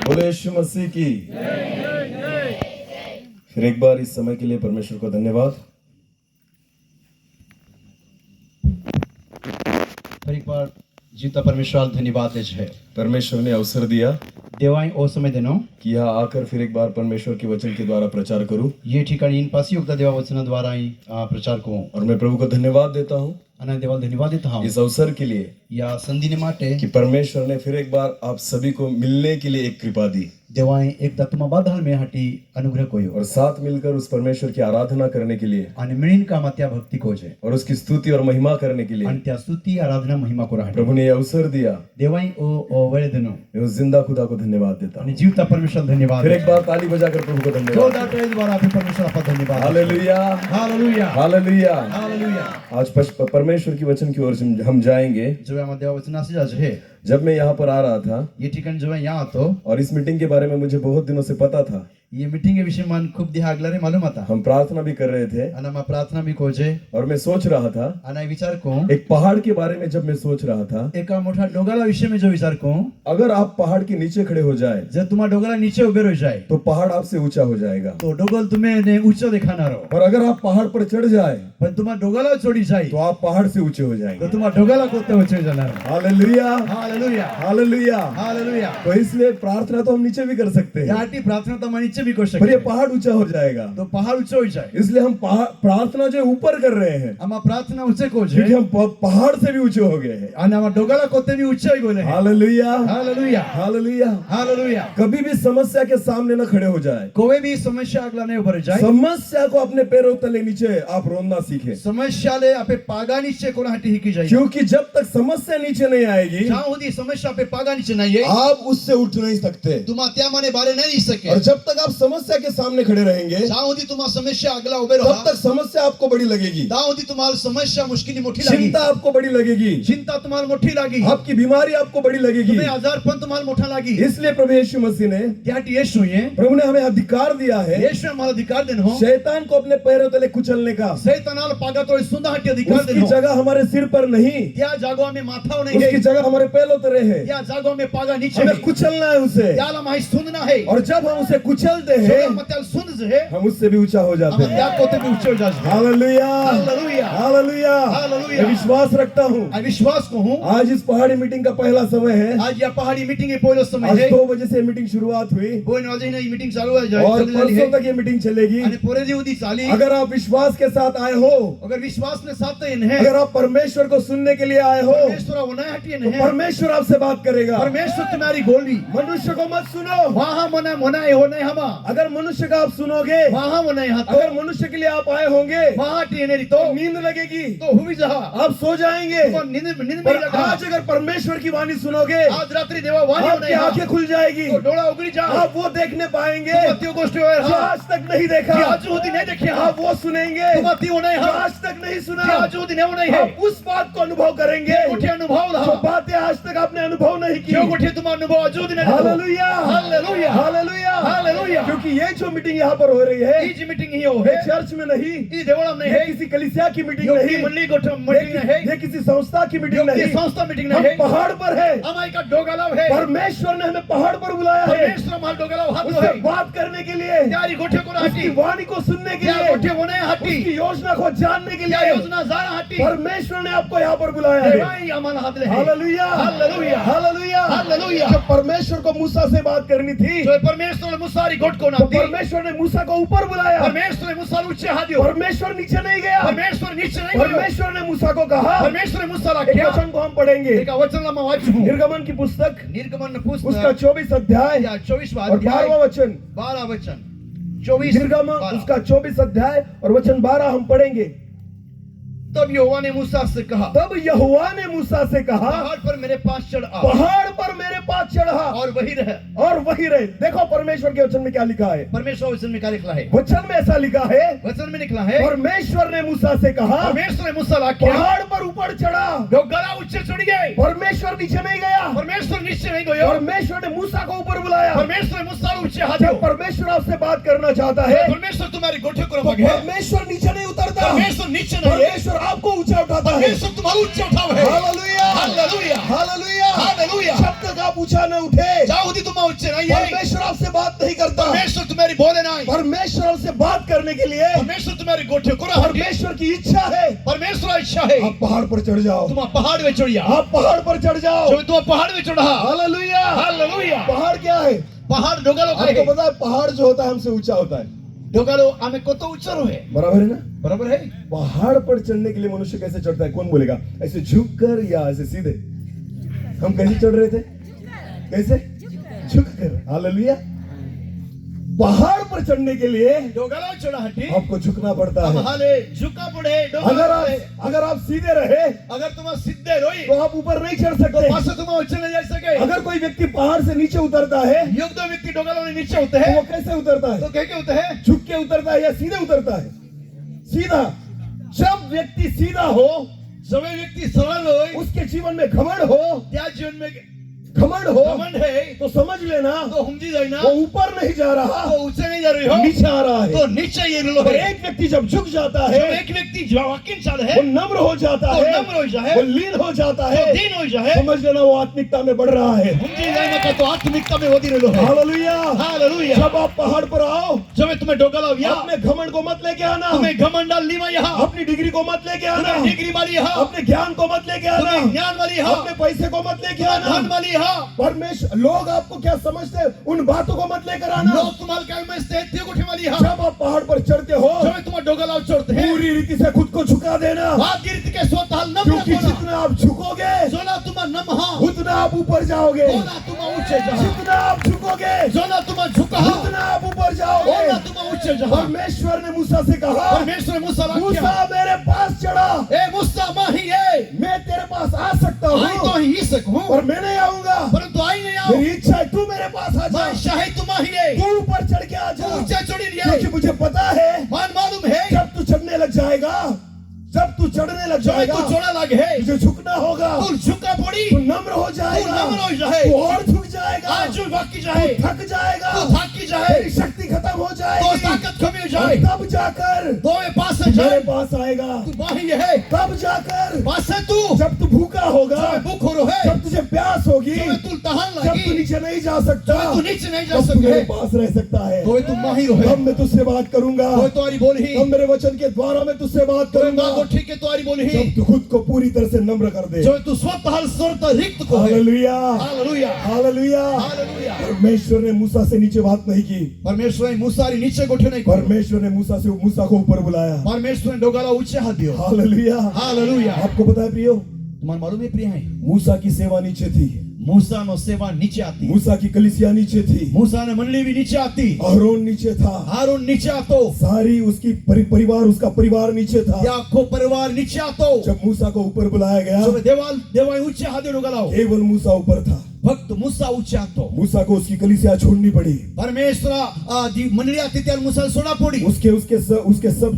बोले यीशु मसीह की। फिर एक बार इस समय के लिए परमेश्वर को धन्यवाद। ફરી એકવાર જીવતા પરમેશ્વર ધન્યવાદ છે। परमेश्वर ने अवसर दिया દેવાય ઓ સમય દેનો कि यहाँ आकर फिर एक बार परमेश्वर के वचन के द्वारा प्रचार करूं, ये ठिकाणी इन पासी उगता देवा वचन द्वारा ही प्रचार को और मैं प्रभु को धन्यवाद देता हूँ અને દેવા ધન્યવાદ દેતા હું इस अवसर के लिए या संधिने માટે कि परमेश्वर ने फिर एक बार आप सभी को मिलने के लिए एक कृपा दी દેવાય એક તત્વમાં બાદલ મે હાટી अनुग्रह कोयो और साथ मिलकर उस परमेश्वर की आराधना करने के लिए અને મિણીન કામ त्या भक्ति को છે और उसकी स्तुति और महिमा करने के लिए અને त्या स्तुति आराधना महिमा को राहटी प्रभु ने यह अवसर दिया। દેવાય ઓ વેળે દેનો मैं उस जिंदा खुदा को धन्यवाद देता हूँ। અને જીવતા પરમેશ્वर ધન્યવાદ फिर एक बार ताली बजाकर प्रभु को धन्यवाद। જોરદાર તાળી દ્વારા આપણે પરમેશ્વર આપા ધન્યવાદ हालेलुया હાલેલુયા हालेलुया। હાલેલુયા आज परमेश्वर की वचन की ओर हम जाएंगे। જો આમાં દેવા વચન આસી છે जब मैं यहाँ पर आ रहा था ये ठिकाण जो यहाँ હતો और इस मीटिंग के बारे में मुझे बहुत दिनों से पता था, ये मीटिंग के विषय में खूब दिहा अगला रे मालूम था हम प्रार्थना भी कर रहे थे અને માં प्रार्थना भी खोजे और मैं सोच रहा था અને विचार को एक पहाड़ के बारे में। जब मैं सोच रहा था एक मोठा डोगाला विषय में जो विचार को अगर आप पहाड़ के नीचे खड़े हो जाए जब तुम्हारा डोगाला नीचे उभे रह जाए तो पहाड़ आपसे ऊंचा हो जाएगा, तो डोगल तुम्हें ने ऊंचा दिखाना रहो, और अगर आप पहाड़ पर चढ़ जाए पर तुम्हारा डोगाला छोड़ी जाए तो आप पहाड़ से ऊंचे हो तो जाएंगे। तुम्हारा डोगाला कोते ऊंचे जाना रहो। Hallelujah hallelujah hallelujah. हालेलुया। तो इसलिए प्रार्थना तो हम नीचे भी कर सकते हैं, याटी प्रार्थना तो हम नीचे भी कर पर सकते ये हैं, पहाड़ ऊंचा हो जाएगा। तो पहाड़ ऊंचा हो जाए इसलिए हम प्रार्थना जो ऊपर कर रहे हैं आमा प्रार्थना ऊंचे को क्योंकि जे हम पहाड़ से भी ऊंचे हो गए हैं। અને આમાં ડોગાલા કોતે भी ऊंचे हो गए हैं। Hallelujah hallelujah hallelujah. हालेलुया। कभी भी समस्या के सामने न खड़े हो जाए। कोई भी समस्या अगला नहीं उभर जाए, समस्या को अपने पैरों तले नीचे आप रोना सीखे, समस्या ले आपे पागा नीचे कोना हटी हिकी जाए, क्योंकि जब तक समस्या नीचे नहीं आएगी जहाँ होती समस्या पे पागा नीचे नहीं है आप उससे उठ नहीं सकते, तुम त्या माने बारे नहीं रह सके, और जब तक आप समस्या के सामने खड़े रहेंगे जहाँ होती तुम समस्या अगला उभे तब रहा, तक समस्या आपको बड़ी लगेगी, जहाँ होती तुम्हारी समस्या मुश्किल मोटी लगी, चिंता आपको बड़ी लगेगी, चिंता तुम्हारी मोटी लगी, आपकी बीमारी आपको बड़ी लगेगी। तुम्हें आजारपन तुम्हारी मोटा लगी। इसलिए प्रभु यीशु मसीह ने त्याटी यीशु है, प्रभु ने हमें अधिकार दिया है यीशु हमारा अधिकार देन हो, शैतान को अपने पैरों तले कुचलने का। शैतानाल पागा तो सुंदर हटी अधिकार देन उसकी हो, जगह हमारे सिर पर नहीं, त्या जागो में माथा नहीं उसकी है, जगह हमारे पैरों तले है। त्या जागो में पागा नीचे हमें है, कुचलना है उसे, त्याला माही सुनना है, और जब हम उसे कुचलते हैं जो मतलब सुन है हम उससे भी ऊंचा हो जाते हम हैं। त्या कोते भी ऊंचे हो जाते हैं। Hallelujah hallelujah. हालेलुया। हालेलुया। मैं विश्वास रखता हूँ अविश्वास को हूँ, आज इस पहाड़ी मीटिंग का पहला समय है। आज यह पहाड़ी मीटिंग के पहले समय आज है, 2 बजे से मीटिंग शुरुआत हुई बोन वाजे ने मीटिंग चालू है जाए और चलने वाली परसों है, तक ये मीटिंग चलेगी। અને પોરે દિવસથી ચાલી। अगर आप विश्वास के साथ आए हो, अगर विश्वास ने साथ इन है, अगर आप परमेश्वर को सुनने के लिए आए हो, परमेश्वर होना हटी तो है, परमेश्वर आपसे बात करेगा। परमेश्वर तुम्हारी गोली मनुष्य को मत सुनो। वहाँ मना मनाए हो नहीं हमा, अगर मनुष्य का आप सुनोगे, वहाँ मनाए हाथ अगर मनुष्य के लिए आप आए होंगे, वहाँ हटी नहीं तो नींद लगेगी, तो हुई जहा आप सो जाएंगे। तो नींद नींद में पर लगा। आज अगर परमेश्वर की वाणी सुनोगे, आज रात्रि देवा वाणी आपकी नहीं आंखें खुल जाएगी, तो डोळा उघडी जा, आप वो देखने पाएंगे तुम गोष्टी हो जो आज तक नहीं देखा। आज होती नहीं देखी आप वो सुनेंगे तुम अति हो नहीं जो आज तक नहीं सुना। आज होती नहीं हो नहीं है, आप उस बात को अनुभव करेंगे गोठी अनुभव जो ला बातें आज तक आपने अनुभव नहीं की। जो गोठी तुम अनुभव आज होती नहीं हालेलुया हालेलुया हालेलुया हालेलुया। क्योंकि ये जो मीटिंग यहाँ पर हो रही है, ई जी मीटिंग ही हो ये है, चर्च में नहीं, ई देवळम नहीं ये है, किसी कलीसिया की मीटिंग यो नहीं, की मंडली गोठ मीटिंग नहीं है, ये किसी संस्था की मीटिंग यो की नहीं, संस्था मीटिंग हम नहीं है, पहाड़ पर है। हमारे का डोगालाव है, परमेश्वर ने हमें पहाड़ पर बुलाया है परमेश्वर माल डोगालाव हाथ उससे है, बात करने के लिए, त्यारी गोठे को उसकी हटी, वाणी को सुनने के त्या लिए, गोठे होने हटी, उसकी योजना को जानने के त्या लिए योजना जाना हटी, परमेश्वर ने आपको यहाँ पर बुलाया है। देवाई अमन हाथ ले है। Hallelujah hallelujah. Hallelujah hallelujah. जब परमेश्वर को मूसा से बात करनी थी जो परमेश्वर ने मुसारी गोठ को तो नाती, परमेश्वर ने मूसा को ऊपर बुलाया, परमेश्वर ने मुसा ऊंचे हाथ दियो, परमेश्वर नीचे नहीं गया। परमेश्वर नीचे नहीं गयो, परमेश्वर ने मूसा को कहा, परमेश्वर ने मुसा एक क्या वचन को हम पढ़ेंगे, एक वचन ला मैं वाचू, निर्गमन की पुस्तक निर्गमन उसका पुस्तक 24 अध्याय 24वां और अध्याय 12वां वचन। 12 वचन 24 निर्गमन 12। उसका 24 अध्याय और वचन 12 हम पढ़ेंगे। तब यहोवा ने मूसा से कहा, तब यहोवा ने मूसा से कहा, पहाड़ पर मेरे पास चढ़ आ पहाड़ पर मेरे पास चढ़ा और वही रह। और वही रहे। देखो परमेश्वर के वचन में क्या लिखा है, परमेश्वर वचन में क्या लिखा है, वचन में ऐसा लिखा है, वचन में निकला है, परमेश्वर ने मूसा से कहा, परमेश्वर ने मूसा ला क्या, पहाड़ पर ऊपर चढ़ा। जो गला ऊंचे चढ़ गए, परमेश्वर नीचे नहीं गया, परमेश्वर नीचे नहीं गयो, परमेश्वर ने मूसा को ऊपर बुलाया। परमेश्वर ने मूसा ऊंचे हाथ जब दियो, परमेश्वर आपसे बात करना चाहता है परमेश्वर तुम्हारी गोठे को तो रखेगा, परमेश्वर नीचे नहीं उतरता, परमेश्वर नीचे नहीं है, परमेश्वर आपको ऊंचा उठाता है। परमेश्वर तुम्हारा ऊंचा उठाव है। Hallelujah hallelujah hallelujah hallelujah. जब तक आप ऊंचा न उठे जाओ दी तुम ऊंचे नहीं है, बोले नाही परमेश्वर से बात करने के लिए परमेश्वर तुम्हारी गोठे को रहा परमेश्वर की इच्छा है परमेश्वर इच्छा है आप पहाड़ पर चढ़ जाओ, तुम पहाड़ में चढ़िया आप पहाड़ पर चढ़ जाओ। जो तुम पहाड़ में चढ़ा हालेलुया। हालेलुया पहाड़ क्या है? पहाड़ डोगालो आपको काय पता है पहाड़ जो होता है हमसे ऊंचा होता है, डोगालो आम्ही कोतो उच्चारो है बराबर है ना? बरोबर है पहाड़ पर चढ़ने के लिए मनुष्य कैसे चढ़ता है? कौन बोलेगा? ऐसे झुक कर या ऐसे सीधे? हम कैसे चढ़ रहे थे? कैसे? झुक कर। हालेलुया। पहाड़ पर चढ़ने के लिए डोगालो चढ़ाटी आपको झुकना पड़ता है। हाले झुका पड़े अगर आप सीधे रहे अगर तुम सीधे रोई तो आप ऊपर नहीं चढ़ तो सकते। पास तुम ऊंचे नहीं जा सके अगर कोई व्यक्ति पहाड़ से नीचे उतरता है योग दो व्यक्ति डोगालो नीचे होते तो हैं वो कैसे उतरता है? तो क्या क्या होते हैं झुक के उतरता है या सीधे उतरता है? सीधा। जब व्यक्ति सीधा हो जब व्यक्ति सरल हो उसके जीवन में घमंड हो, त्या जीवन में घमंड हो घमंड है तो समझ लेना तो समझी जाए ना वो ऊपर नहीं जा रहा, तो ऊंचे नहीं जा रही हो नीचे आ रहा है। तो नीचे ये लो और है एक व्यक्ति जब झुक जाता जब है एक व्यक्ति वाकिंग चाल है वो नम्र हो जाता तो है, नम्र हो जाए वो लीन हो जाता है, तो दीन हो जाए समझ लेना वो आत्मिकता में बढ़ रहा है। समझी जाए ना तो आत्मिकता में होती रहो है हालेलुया। हालेलुया जब आप पहाड़ पर आओ जब तुम्हें डोगाला विया अपने घमंड को मत लेके आना, तुम्हें घमंड डाल लीमा यहाँ अपनी डिग्री को मत लेके आना, तुम्हें डिग्री वाली यहाँ अपने ज्ञान को मत लेके आना, तुम्हें ज्ञान वाली यहाँ अपने पैसे को मत लेके धन आना। वाली यहाँ परमेश्वर लोग आपको क्या समझते हैं उन बातों को मत लेकर आना। लोग तुम्हारे क्या में स्थिति को वाली यहाँ जब आप पहाड़ पर चढ़ते हो जब तुम्हें डोगाला चढ़ते हैं पूरी रीति से खुद को झुका देना, बात गिरती के स्वतः नम्र क्योंकि होना जितना आप झुकोगे जोना तुम नमहा उतना आप ऊपर जाओगे, जोना तुम ऊंचे जहाँ जितना आप झुकोगे जोना तुम झुका उतना आप ऊपर जाओगे। जोना तुम ऊंचे जहाँ परमेश्वर ने मूसा से कहा, परमेश्वर मूसा मूसा वाक्य मेरे पास चढ़ा, ए मूसा माही है मैं तेरे पास आ सकता आई तो हूँ ही सकूं पर मैं नहीं आऊंगा, परंतु आई नहीं आओ मेरी इच्छा है तू मेरे पास आ जा, मैं शाही तुम ही है तू ऊपर चढ़ के आ जा, ऊंचा चढ़ी लिया क्योंकि मुझे पता है मान मालूम है जब तू चढ़ने लग जाएगा, जब तू चढ़ने लग जब जाएगा तू चढ़ा लगे है तुझे झुकना होगा, तू झुका पड़ी तू नम्र हो जाएगा, तू नम्र हो जाए, तू और झुक जाएगा, आज जो बाकी जाए तू थक जाएगा, तू थकी जाए तेरी शक्ति खत्म हो तो जाएगी, ताकत कमी हो और जाए तब जाकर तो ये पास से मेरे जाए पास आएगा, तू माही है तब जाकर पास से तू जब तू भूखा होगा, जब भूख हो रहा है जब तुझे प्यास होगी, जब तू तहान जब तू लगी नीचे नहीं जा सकता, तू नीचे नहीं जा तब तू मेरे सके पास रह सकता है। तो तू माही रहे तब मैं तुझसे बात करूंगा, तो तुम्हारी बोल ही तब मेरे वचन के द्वारा मैं तुझसे बात तो करूंगा, मां को ठीक है तुम्हारी बोल ही जब तू खुद को पूरी तरह से नम्र कर दे। जो तू स्वतः स्वतः रिक्त को है हालेलुया, हालेलुया हालेलुया। हालेलुया परमेश्वर ने मूसा से नीचे बात नहीं की, परमेश्वर ने मूसा री नीचे गोठे नहीं करो परमेश्वर ने मूसा को ऊपर बुलाया। परमेश्वर ने डोगाला ऊंचे हाथ दियो हालेलुया। हालेलुया आपको पता है प्रियो, तुम्हारे मालूम है प्रिय है मूसा की सेवा नीचे थी, मूसा नो सेवा नीचे आती मूसा की कलीसिया नीचे थी, मूसा ने मंडली भी नीचे आती अहरोन नीचे था, हारून नीचे आतो सारी उसकी परिवार उसका परिवार नीचे था। या आखो परिवार नीचे आतो जब मूसा को ऊपर बुलाया गया जो देवाल ऊंचे हाथ डोगालाओ केवल मूसा ऊपर था, भक्त मूसा ऊंचे आतो मूसा को उसकी कलीसिया छोड़नी पड़ी, परमेश्वर दी मंडली आती त्यार मूसा सोना पड़ी उसके सब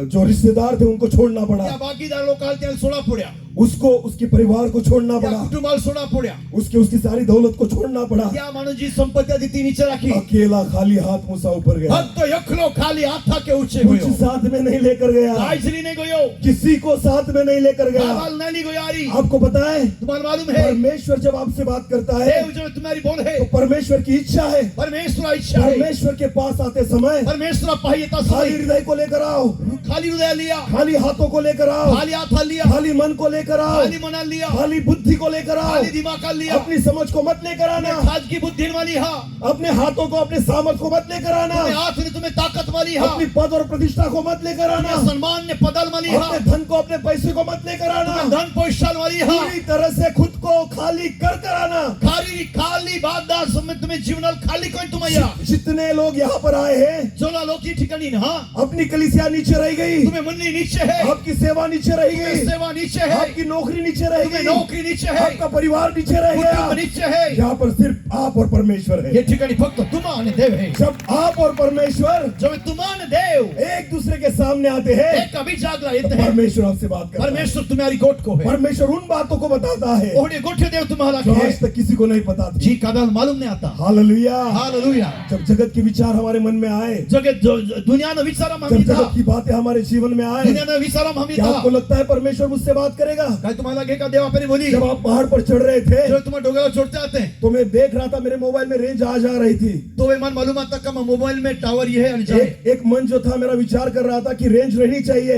जो रिश्तेदार थे उनको छोड़ना पड़ा, या बाकीदार लोग काल त्यार सोना पड़ा उसको उसके परिवार को छोड़ना या पड़ा, कुटुंबाल सोना पड़ा उसकी सारी दौलत को छोड़ना पड़ा। या मानुजी जी संपत्ति आदि ती नीचे रखी अकेला खाली हाथ मूसा ऊपर गया, भक्त यखलो खाली हाथ था के ऊंचे कुछ गयो साथ में नहीं लेकर गया, आइसली नहीं गयो किसी को साथ में नहीं लेकर गया। बाबाल नहीं गयो यारी आपको पता है तुम्हारे मालूम है परमेश्वर जब आपसे बात करता है देव जो तुम्हारी बोल है तो परमेश्वर की इच्छा है, परमेश्वर इच्छा है परमेश्वर के पास आते समय परमेश्वर पाहियता खाली समय हृदय को लेकर आओ, खाली हृदय लिया खाली हाथों को लेकर आओ, खाली हाथ लिया खाली मन को लेकर आओ, खाली मना लिया खाली बुद्धि को लेकर आओ, खाली दिमाग का लिया अपनी समझ को मत लेकर आना, खाद की बुद्धि वाली हाँ अपने हाथों को अपने सामर्थ को मत लेकर आना, तुम्हें हाथ ने तुम्हें ताकत वाली हाँ अपनी पद और प्रतिष्ठा को मत लेकर आना, तुम्हें सम्मान ने पदल वाली हाँ अपने धन को अपने पैसे को मत लेकर आना, धन पोषण वाली हाँ पूरी तरह से खुद को खाली कर कर आना। खाली खाली बात समय तुम्हें जीवन खाली कोई तुम्हें जितने लोग यहाँ पर आए हैं जोला लोग की ठिकानी ना हाँ अपनी कलीसिया नीचे रह गई, तुम्हें मंडली नीचे है आपकी सेवा नीचे रह गई, सेवा नीचे है आपकी नौकरी नीचे रह तुम्हें गई, नौकरी नीचे है आपका परिवार नीचे रह गया, कुटुंब नीचे है यहाँ पर सिर्फ आप और परमेश्वर है। ये ठिकाणी फक्त तुम्हारे देव है जब आप और परमेश्वर जब तुम्हारे देव एक दूसरे के सामने आते हैं एक कभी जागला तो येते हैं परमेश्वर आपसे बात करता है, परमेश्वर तुम्हारी गोट को है परमेश्वर उन बातों को बताता है ओढ़े गोठे देव तुम्हारा जो है आज तक किसी को नहीं पता थी। जी कदल मालूम नहीं आता हालेलुया। हालेलुया जब जगत के विचार हमारे मन में आए, जगत दुनिया ने विचारा जब हमी था जगत की बातें हमारे जीवन में आए, दुनिया ने विचारा हमी क्या था आपको लगता है परमेश्वर मुझसे बात करेगा? लगेगा काय तुम्हाला लागे का देव आपली बोली जब आप पहाड़ पर चढ़ रहे थे जो तुम्हारे डोंगरावर चढ़ते आते हैं तो मैं देख रहा था मेरे मोबाइल में रेंज आ जा रही थी। तो वे मन मालूम आता का मोबाइल में टावर ये है आणि जाए एक मन जो था मेरा विचार कर रहा था कि रेंज रहनी चाहिए,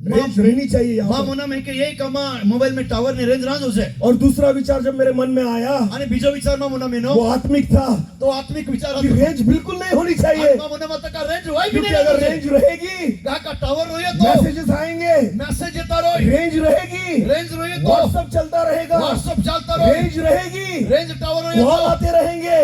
रेंज रहनी चाहिए यहाँ मां पर। मना में के यही कमा मोबाइल में टावर ने रेंज राज होसे और दूसरा विचार जब मेरे मन में आया आणि बीजो विचार मां मना में नो वो आत्मिक था तो आत्मिक विचार कि रेंज बिल्कुल नहीं होनी चाहिए, मां मना मत का रेंज होई भी क्योंकि नहीं अगर रेंज रहेगी का का टावर रोये तो मैसेजेस आएंगे, मैसेज येता रोय रेंज रहेगी रेंज रोये तो व्हाट्सएप चलता रहेगा, व्हाट्सएप चलता रोय रेंज रहेगी रेंज टावर रोये कॉल तो आते रहेंगे।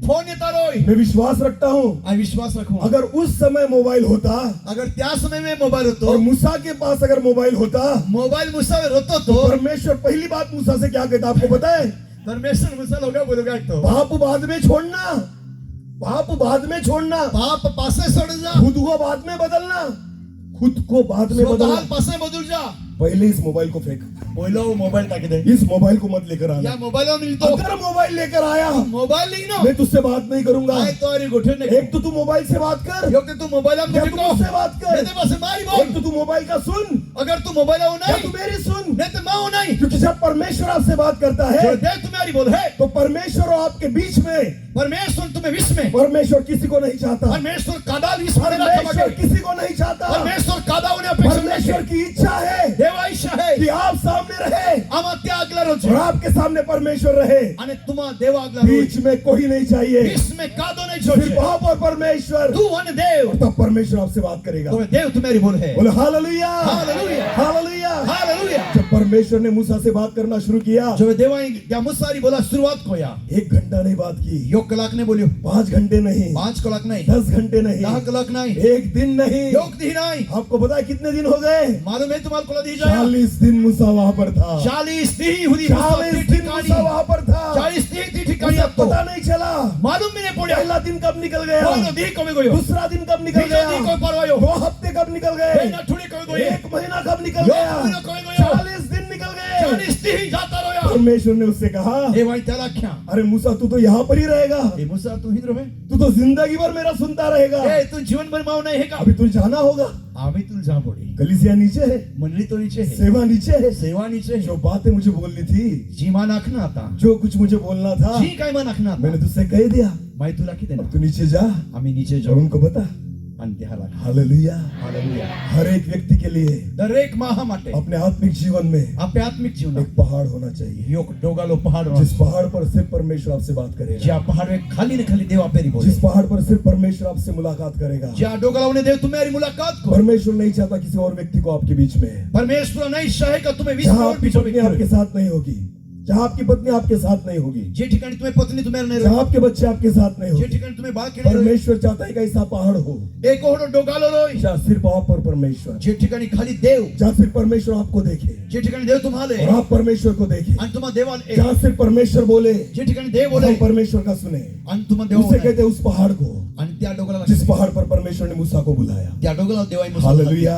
फोन येता रोय मैं विश्वास रखता हूँ आ विश्वास रखो अगर उस समय मोबाइल होता अगर त्या समय में मोबाइल और होतो मूसा के पास अगर मोबाइल होता मोबाइल मुसावर होतो तो तो परमेश्वर पहली बात मूसा से क्या कहता आपको पता है? परमेश्वर मुसा लोगा बोलोगा तो पाप बाद में छोड़ना, पाप बाद में छोड़ना, पाप पासे सोड जा खुद को बाद में बदलना, खुद को बाद में स्वतः बदलना। पासे बदल जा पहले इस मोबाइल को फेंक, बोलो मोबाइल टाक दे इस मोबाइल को मत लेकर आना। या मोबाइल में मिलतो अगर मोबाइल लेकर आया मोबाइल नहीं ना मैं तुझसे बात नहीं करूंगा। काय तो अरे गोठे ने एक तो तू मोबाइल से बात कर, यो के तू मोबाइल में या तू मुझसे बात कर, मेरे पास मारी एक बोल तो तू मोबाइल का सुन अगर तू मोबाइल हो या तू नहीं मेरी सुन, नहीं तो मां हो नहीं क्योंकि जब परमेश्वर आपसे बात करता जो है दे तुम्हारी बोल है तो परमेश्वर और आपके बीच में परमेश्वर तुम्हें विश्व में परमेश्वर किसी को नहीं चाहता, परमेश्वर कादा विश्व में परमेश्वर किसी को नहीं चाहता। परमेश्वर कादा उन्हें अपेक्षा परमेश्वर की इच्छा है देवा इच्छा है कि आप सामने रहे आमा त्यागला रोज और आपके सामने परमेश्वर रहे, आणि तुम्हा देवा आगला रोज बीच में कोई नहीं चाहिए, विश्व में कादो नहीं सिर्फ छोड़ आप और परमेश्वर, तू अन देव तब परमेश्वर आपसे बात करेगा। तो देव तुम्हारी बोल है बोले हालेलुया, हालेलुया, हालेलुया। हालेलुया। जब परमेश्वर ने मूसा से बात करना शुरू किया, जो देवा या मुसारी बोला शुरुआत कोया 1 घंटा नहीं बात की, यो कलाक ने बोलियो 5 घंटे नहीं, 5 कलाक नहीं 10 घंटे नहीं, 10 कलाक नहीं 1 दिन नहीं, योग दी नहीं आपको पता है कितने दिन हो गए? मालूम है तुम्हारे को दी जाए 40 दिन मूसा वहां पर था, 40 दी हुई 40 दिन मूसा वहां पर था, 40 दी ठिकाणी उसे आपको पता नहीं चला मालूम भी नहीं पड़ा पहला दिन कब निकल गया, बोलो दी कभी गयो दूसरा दिन कब निकल बीजो दी गया, कोई परवायो 2 हफ्ते कब निकल गए, ना थोड़ी कभी गयो 1 महीना कब निकल यो गया, महीना कब गयो 40 दिन निकल गए। 40 दी जाता रोया परमेश्वर ने उससे कहा हे भाई त्याला क्या अरे मूसा तू तो यहाँ पर ही रहेगा, हे मुसा तू ही रहे तू तो जिंदगी भर मेरा सुनता रहेगा, ए तू जीवन भर माव नाही है का अभी तुझे जाना होगा। आम्ही तुला जा पडी कलीसिया नीचे है, मंडळी तो नीचे है सेवा नीचे है, सेवा नीचे है जो बातें मुझे बोलनी थी, जी मान आखना आता जो कुछ मुझे बोलना था जी काय मान आखना मैंने आता तुझसे कह दिया, माई तुला किती अब ना तू नीचे जा आम्ही नीचे और जाऊ उनको बता। आणि त्याला हालेलुया। हालेलुया हर एक व्यक्ति के लिए दरेक माहा माटे अपने आत्मिक जीवन में आपल्या आत्मिक जीवनात एक पहाड़ होना चाहिए, योग डोगालो पहाड़ जिस पहाड़ पर सिर्फ परमेश्वर आपसे बात करेगा, ज्या पहाड़ में खाली ने खाली देव आपली बोले जिस पहाड़ पर सिर्फ परमेश्वर आपसे मुलाकात करेगा। ज्या डोगालावने देव तुम्हारी मुलाकात को परमेश्वर नहीं चाहता किसी और व्यक्ति को आपके बीच में, परमेश्वर नहीं चाहे का तुम्हें विश्व जहाँ और आपकी बीचों पत्नी आपके साथ नहीं होगी, जहाँ आपकी पत्नी आपके साथ नहीं होगी, जे ठिकाणी तुम्हें पत्नी तुम्हारे नहीं जहाँ आपके बच्चे आपके साथ नहीं जे होगी, ठिकाणी तुम्हें बाळ खेळले परमेश्वर चाहता है कि ऐसा पहाड़ हो एक ओढो डोगालो रोय जहाँ सिर्फ आप और परमेश्वर, जे ठिकाणी खाली देव जहाँ सिर्फ परमेश्वर आपको देखे जे ठिकाणी देव तुम्हाला और आप परमेश्वर को देखे, आणि तुम्हा देवाला जहाँ सिर्फ परमेश्वर बोले जे ठिकाणी देव बोले हम परमेश्वर का सुने, आणि तुम्हा देव उसे कहते हैं उस पहाड़ को आणि त्या डोगाला जिस पहाड़ पर परमेश्वर ने मूसा को बुलाया। त्या डोगाला देवाई मुसा हालेलुया।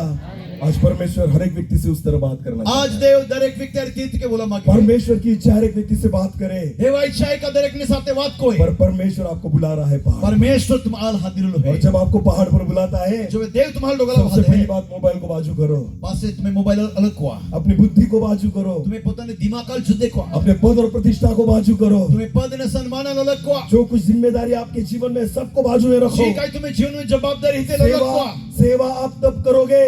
आज परमेश्वर हर एक व्यक्ति से उस तरह बात करना चाहता आज देव दरेक व्यक्ति तीर्थ के बोला मागे है। परमेश्वर की इच्छा हर एक व्यक्ति से बात करे, देवा इच्छा है का दरेक ने साथे बात कोई पर परमेश्वर आपको बुला रहा है पहाड़, परमेश्वर तुम्हाल हादिरलो है और जब आपको पहाड़ पर बुलाता है जो देव तुम्हाल डोगाला सबसे हाथ पहली है बात मोबाइल को बाजू करो, पासे तुम्हें मोबाइल अलग को अपनी बुद्धि को बाजू करो, तुम्हें पोताने दिमाग जुदे को अपने पद और प्रतिष्ठा को बाजू करो, तुम्हें पद ने सम्मान अलग को जो कुछ जिम्मेदारी आपके जीवन में सबको बाजू में रखो। जी काय तुम्हें जीवन में जवाबदारी हिते अलग सेवा को सेवा आप तब करोगे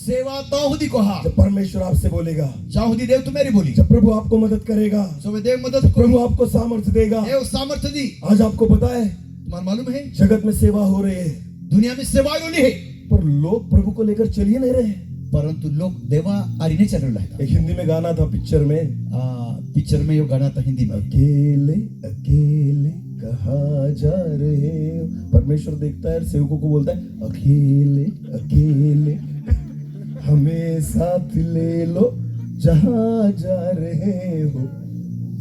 सेवा ताहुदी को हा जब परमेश्वर आपसे बोलेगा, चाहुदी देव तुम्हारी बोली जब प्रभु आपको मदद करेगा, सो वे देव मदद को प्रभु आपको सामर्थ्य देगा। देव सामर्थ्य दी आज आपको पता है तुम्हारा मालूम है जगत में सेवा हो रही है, दुनिया में सेवा होली है पर लोग प्रभु को लेकर चल ही नहीं रहे। परंतु लोग देवा आरीने चल रहा है एक हिंदी में गाना था पिक्चर में, पिक्चर में यो गाना था हिंदी में अकेले अकेले कहाँ जा रहे हो, परमेश्वर देखता है सेवकों को बोलता है अकेले अकेले हमें साथ ले लो जहाँ जा रहे हो।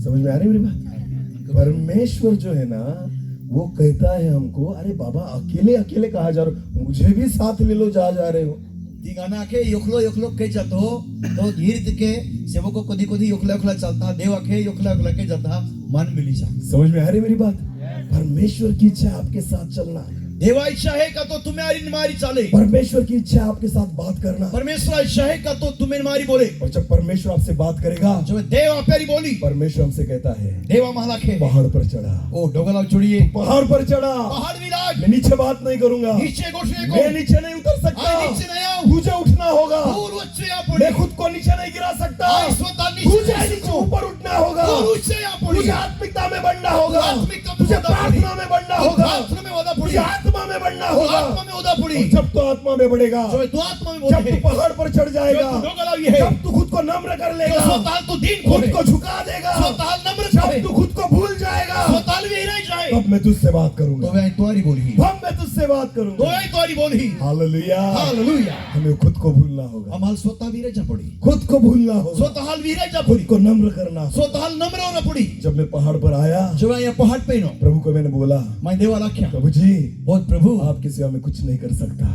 समझ में आ रही मेरी बात? परमेश्वर जो है ना वो कहता है हमको, अरे बाबा अकेले अकेले कहाँ जा रहे हो, मुझे भी साथ ले लो जहाँ जा रहे हो। ती गाना के योखलो योखलो के जातो तो धीरत के सेवको कधी कधी योखला योखला चलता देव के योखला योखला के जाता मन मिली जा। समझ में आ रही मेरी बात? परमेश्वर की इच्छा आपके साथ चलना, देवा इच्छा है का तो तुम्हें आरी मारी चाले, परमेश्वर की इच्छा है आपके साथ बात करना, परमेश्वर इच्छा है का तो तुम्हें मारी बोले। और जब परमेश्वर आपसे बात करेगा, जो देव आपरी बोली, परमेश्वर हमसे कहता है देवा महालाख है पहाड़ पर चढ़ा, ओ डोगला चुड़िए पहाड़ पर चढ़ा, पहाड़ विराज, मैं नीचे बात नहीं करूंगा, नीचे गोठने को मैं नीचे नहीं उतर सकता, आई नीचे नहीं आओ, तुझे उठना होगा, दूर उच्चे या मैं पड़ी, खुद को नीचे नहीं गिरा सकता, आई स्वतः तुझे नीचे नीचे ऊपर उठना होगा, दूर उच्चे या पड़ी, तुझे आत्मिकता में बढ़ना होगा, आत्मिकता में तुझे बढ़ना प्रार्थना में बढ़ना होगा, प्रार्थना में वादा पड़ी, तुझे आत्मा में बढ़ना होगा, आत्मा में वादा पड़ी, और जब तू आत्मा में बढ़ेगा, जो तू आत्मा में जब बोले, तू पहाड़ पर चढ़ जाएगा, जो डोगला ये है, जब तू खुद को नम्र कर जो लेगा, स्वतः तो दिन खुद खोले, को झुका देगा, स्वतः नम्र जब जाए, तू खुद को भूल जाएगा, स्वतः भी रह जाए, तब मैं तुझसे बात तो करूंगा, वह तुम्हारी बोली, तब मैं तुझसे बात तो करूंगा। वह तुम्हारी बोली, हालेलुया, हालेलुया। हमें खुद को भूलना होगा, हमाल स्वतः भी रह पड़ी, खुद को भूलना होगा, स्वतः भी रह खुद पड़ी, को नम्र करना होगा। स्वतः नम्र होना पड़ी। जब मैं पहाड़ पर आया, जो मैं यहाँ पहाड़ पे नो, प्रभु को मैंने बोला, मैं देवा लाख्या, प्रभु जी बहुत प्रभु, आपके सिवा मैं कुछ नहीं कर सकता,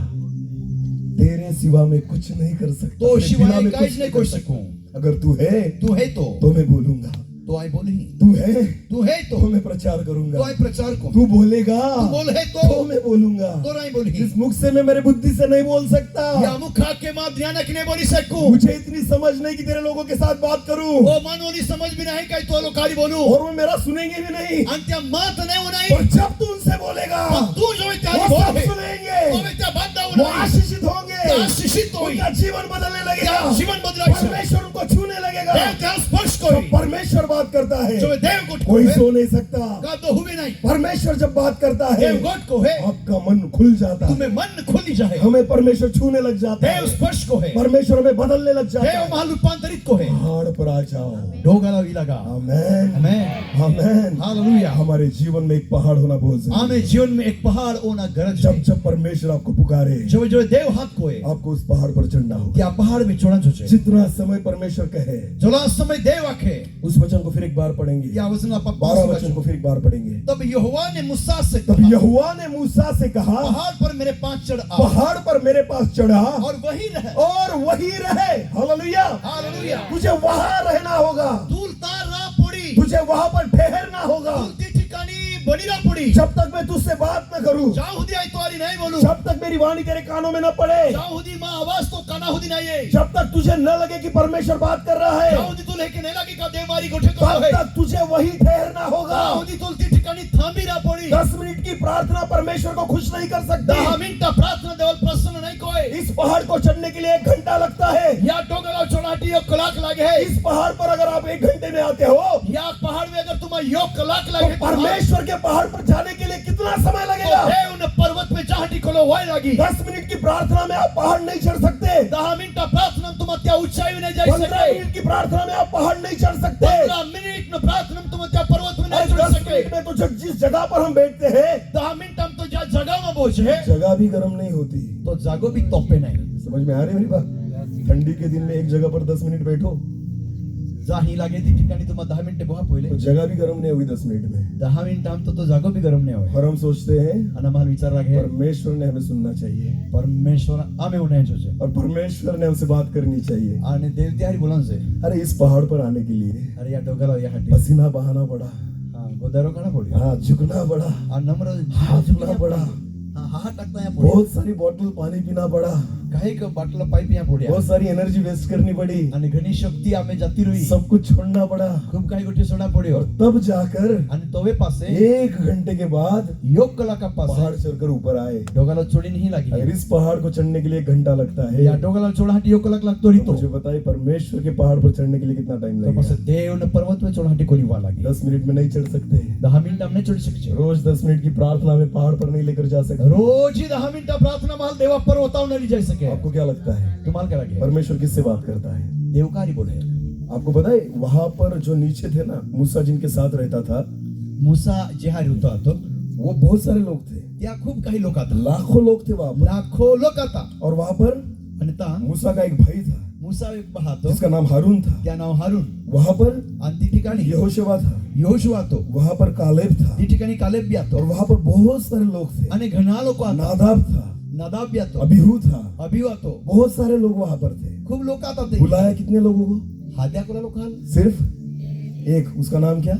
तेरे सिवा मैं कुछ नहीं कर सकता, तो तेरे शिवाय बिना मैं काज कुछ नहीं कर कर सकता। सकूं, अगर तू है तू है तो मैं बोलूंगा, तो आई बोली, तू है तू है तो मैं प्रचार तो करूंगा, आई प्रचार को, तू बोलेगा तू बोल है तो मैं बोलूंगा, तो नहीं बोली, इस मुख से मैं मेरे बुद्धि से नहीं बोल सकता, या मुखा के मां ध्यान रखने बोली सकूं, मुझे इतनी समझ नहीं कि तेरे लोगों के साथ बात करूं, वो मन वाली समझ भी नहीं कहीं तो लोकारी बोलूं, और वो मेरा सुनेंगे भी नहीं, अंत्य मात नहीं और उनाई, जब तू उनसे बोलेगा तू जो वो इत्यादि सब बोले, सुनेंगे, तो इत्या बंदा वो उनाई, आशीषित होंगे, आशीषित होई, उनका जीवन बदलने लगेगा, या जीवन बदला, परमेश्वर उनको छूने लगेगा। देव त्या स्पर्श जब कोई, परमेश्वर बात करता है जो देव को कोई है, सो नहीं सकता, का तो हुए नहीं, परमेश्वर जब बात करता है देव गोट को है, आपका मन खुल जाता है, तुम्हें मन खुली जाए, हमें परमेश्वर छूने लग जाता देव है, स्पर्श को है, परमेश्वर हमें बदलने लग जाता देव है। महाल रूपांतरित को है, पहाड़ पर आ जाओ, डोगला भी लगा, आमेन, आमेन, आमेन। हालेलुया। हमारे जीवन में एक पहाड़ होना बहुत जरूरी है। हमें जीवन में एक पहाड़ होना गरज है, जब जब परमेश्वर आपको पुकारे, जो जो देव हाथ को है, आपको उस पहाड़ पर चढ़ना होगा। क्या पहाड़ में चढ़ना चाहिए, जितना समय परमेश्वर कहे, जोला समय देव आखे, उस वचन को फिर एक बार पढ़ेंगे, या वचन आप 12 वचन को फिर एक बार पढ़ेंगे। तब यहोवा ने मूसा से तब कहा, यहोवा ने मूसा से कहा, पहाड़ पर मेरे पास चढ़ आ, पहाड़ पर मेरे पास चढ़ा और वही रहे, और वही रहे। Hallelujah, hallelujah. तुझे वहां रहना होगा, दूलता रा पड़ी, तुझे वहां पर ठहरना होगा, दूलती ठिकानी बनी रा पड़ी, जब तक मैं तुझसे बात न करूं, जहाँ हुदी आई तुम्हारी नहीं बोलूं, जब तक मेरी वाणी तेरे कानों में न पड़े, जहाँ हुदी माँ आवाज तो काना हुदी नहीं है, जब तक तुझे न लगे कि परमेश्वर बात कर रहा है, जहाँ हुदी तू लेके नहीं लगी का देव मारी गोठे को तब है, तक तुझे वही ठहरना होगा। जहाँ हुदी दूलती ठिकानी थांबी रा पड़ी, 10 मिनट की प्रार्थना परमेश्वर को खुश नहीं कर सकती। 10 मिनट प्रार्थना देवल प्रसन्न नहीं कोई, इस पहाड़ को चढ़ने के लिए 1 घंटा लगता है। या टोगला चौड़ाटी एक कलाक लगे है, इस पहाड़ पर अगर आप 1 घंटे में आते हो, या पहाड़ में अगर तुम्हारा योग कलाक तो लगे, परमेश्वर के पहाड़ पर जाने के लिए कितना समय लगेगा? देव ने पर्वत में जहाँ टिकलो वही लगी, 10 मिनट की प्रार्थना में आप पहाड़ नहीं चढ़ सकते। 10 मिनट प्रार्थना में तुम त्या ऊंचाई में नहीं जा 15 सके, मिनट की प्रार्थना में आप पहाड़ नहीं चढ़ सकते। 15 मिनट में प्रार्थना में तुम त्या पर्वत में नहीं चढ़ 10 सके, मिनट में तो जिस जगह पर हम बैठते हैं, 10 मिनट हम तो जा जगह में पहुंचे जगह भी गर्म नहीं होती। तो जागो भी तोपे नहीं, समझ में आ रही है मेरी बात? ठंडी के दिन में एक जगह पर 10 मिनट बैठो जाही लागे ती ठिकाणी तुम 10 मिनिट बहा पहिले, तो जगह भी गर्म नहीं होगी 10 मिनट में। 10 मिनिट हम तो जागो भी गरम नहीं होय, और हम सोचते हैं आणि आम्हाला विचार लागे परमेश्वर ने हमें सुनना चाहिए, परमेश्वर आम्ही उन्हायचो छे, और परमेश्वर ने हमसे बात करनी चाहिए। आणि देव त्यारी बोलांचे, अरे इस पहाड़ पर आने के लिए अरे या डोगाला या हाटी, पसीना बहाना पड़ा, हां गोदारो काढा पडी, हाँ झुकना पड़ा, आणि नम्र हाथ झुकना पड़ा, हां हात टाकता या पुढे, बहुत सारी बोतल पानी पीना पड़ा, काही क बाटला पाईप या पुढे, बहुत सारी एनर्जी वेस्ट करनी पड़ी, आणि घणी शक्ती आम्ही जाती रही, सब कुछ छोड़ना पड़ा, खूप काही गोष्टी सोडा पड्यो, और तब जाकर आणि तोवे पासे 1 घंटे के बाद योग कला का पहाड़ पासे चढ़कर ऊपर आए। डोगाला चोडी नहीं लागी, अगर इस पहाड़ को चढ़ने के लिए 1 घंटा लगता है, या डोगाला चोडा हाटी योग कला लागतो तो रितो, मुझे बताइए परमेश्वर के पहाड़ पर चढ़ने के लिए कितना टाइम तो लगेगा? पासे देव ने पर्वत में चोडा हाटी कोली वा लागी, 10 मिनट में नहीं चढ़ सकते। 10 मिनिट हमने चढू शकचे, रोज 10 मिनट की प्रार्थना में पहाड़ पर नहीं लेकर जा सकते। रोज ही 10 मिनिट प्रार्थना माल देवा पर्वतावर नाही जाई सके, आपको क्या लगता है तुम्हाला काय लागे परमेश्वर किससे बात करता है? देवकारी बोले, आपको पता है वहां पर जो नीचे थे ना, मूसा जिनके साथ रहता था, मूसा जे हारी होता तो वो बहुत सारे लोग थे, त्या खूप काही लोक आता, लाखों लोग थे वहां पर। लाखो लोक आता, और वहां पर आणि ता मूसा का एक भाई था मूसा एक पाहतो, जिसका नाम हारून था, त्या नाव हारून, वहां पर आणि ती ठिकाणी यहोशुआ था, यहोशुआ तो, वहां पर कालेब था, ती ठिकाणी कालेब बी और आतो, वहां पर बहुत सारे लोग थे। आणि घणा लोक आता, नादाब था, नदाब बी आतो, अबीहू था, अभिव आतो, बहुत सारे लोग वहां पर थे। खूप लोक आता ते, बुलाया कितने लोगों को? हाद्या कोला लोक आले, सिर्फ एक, उसका नाम क्या?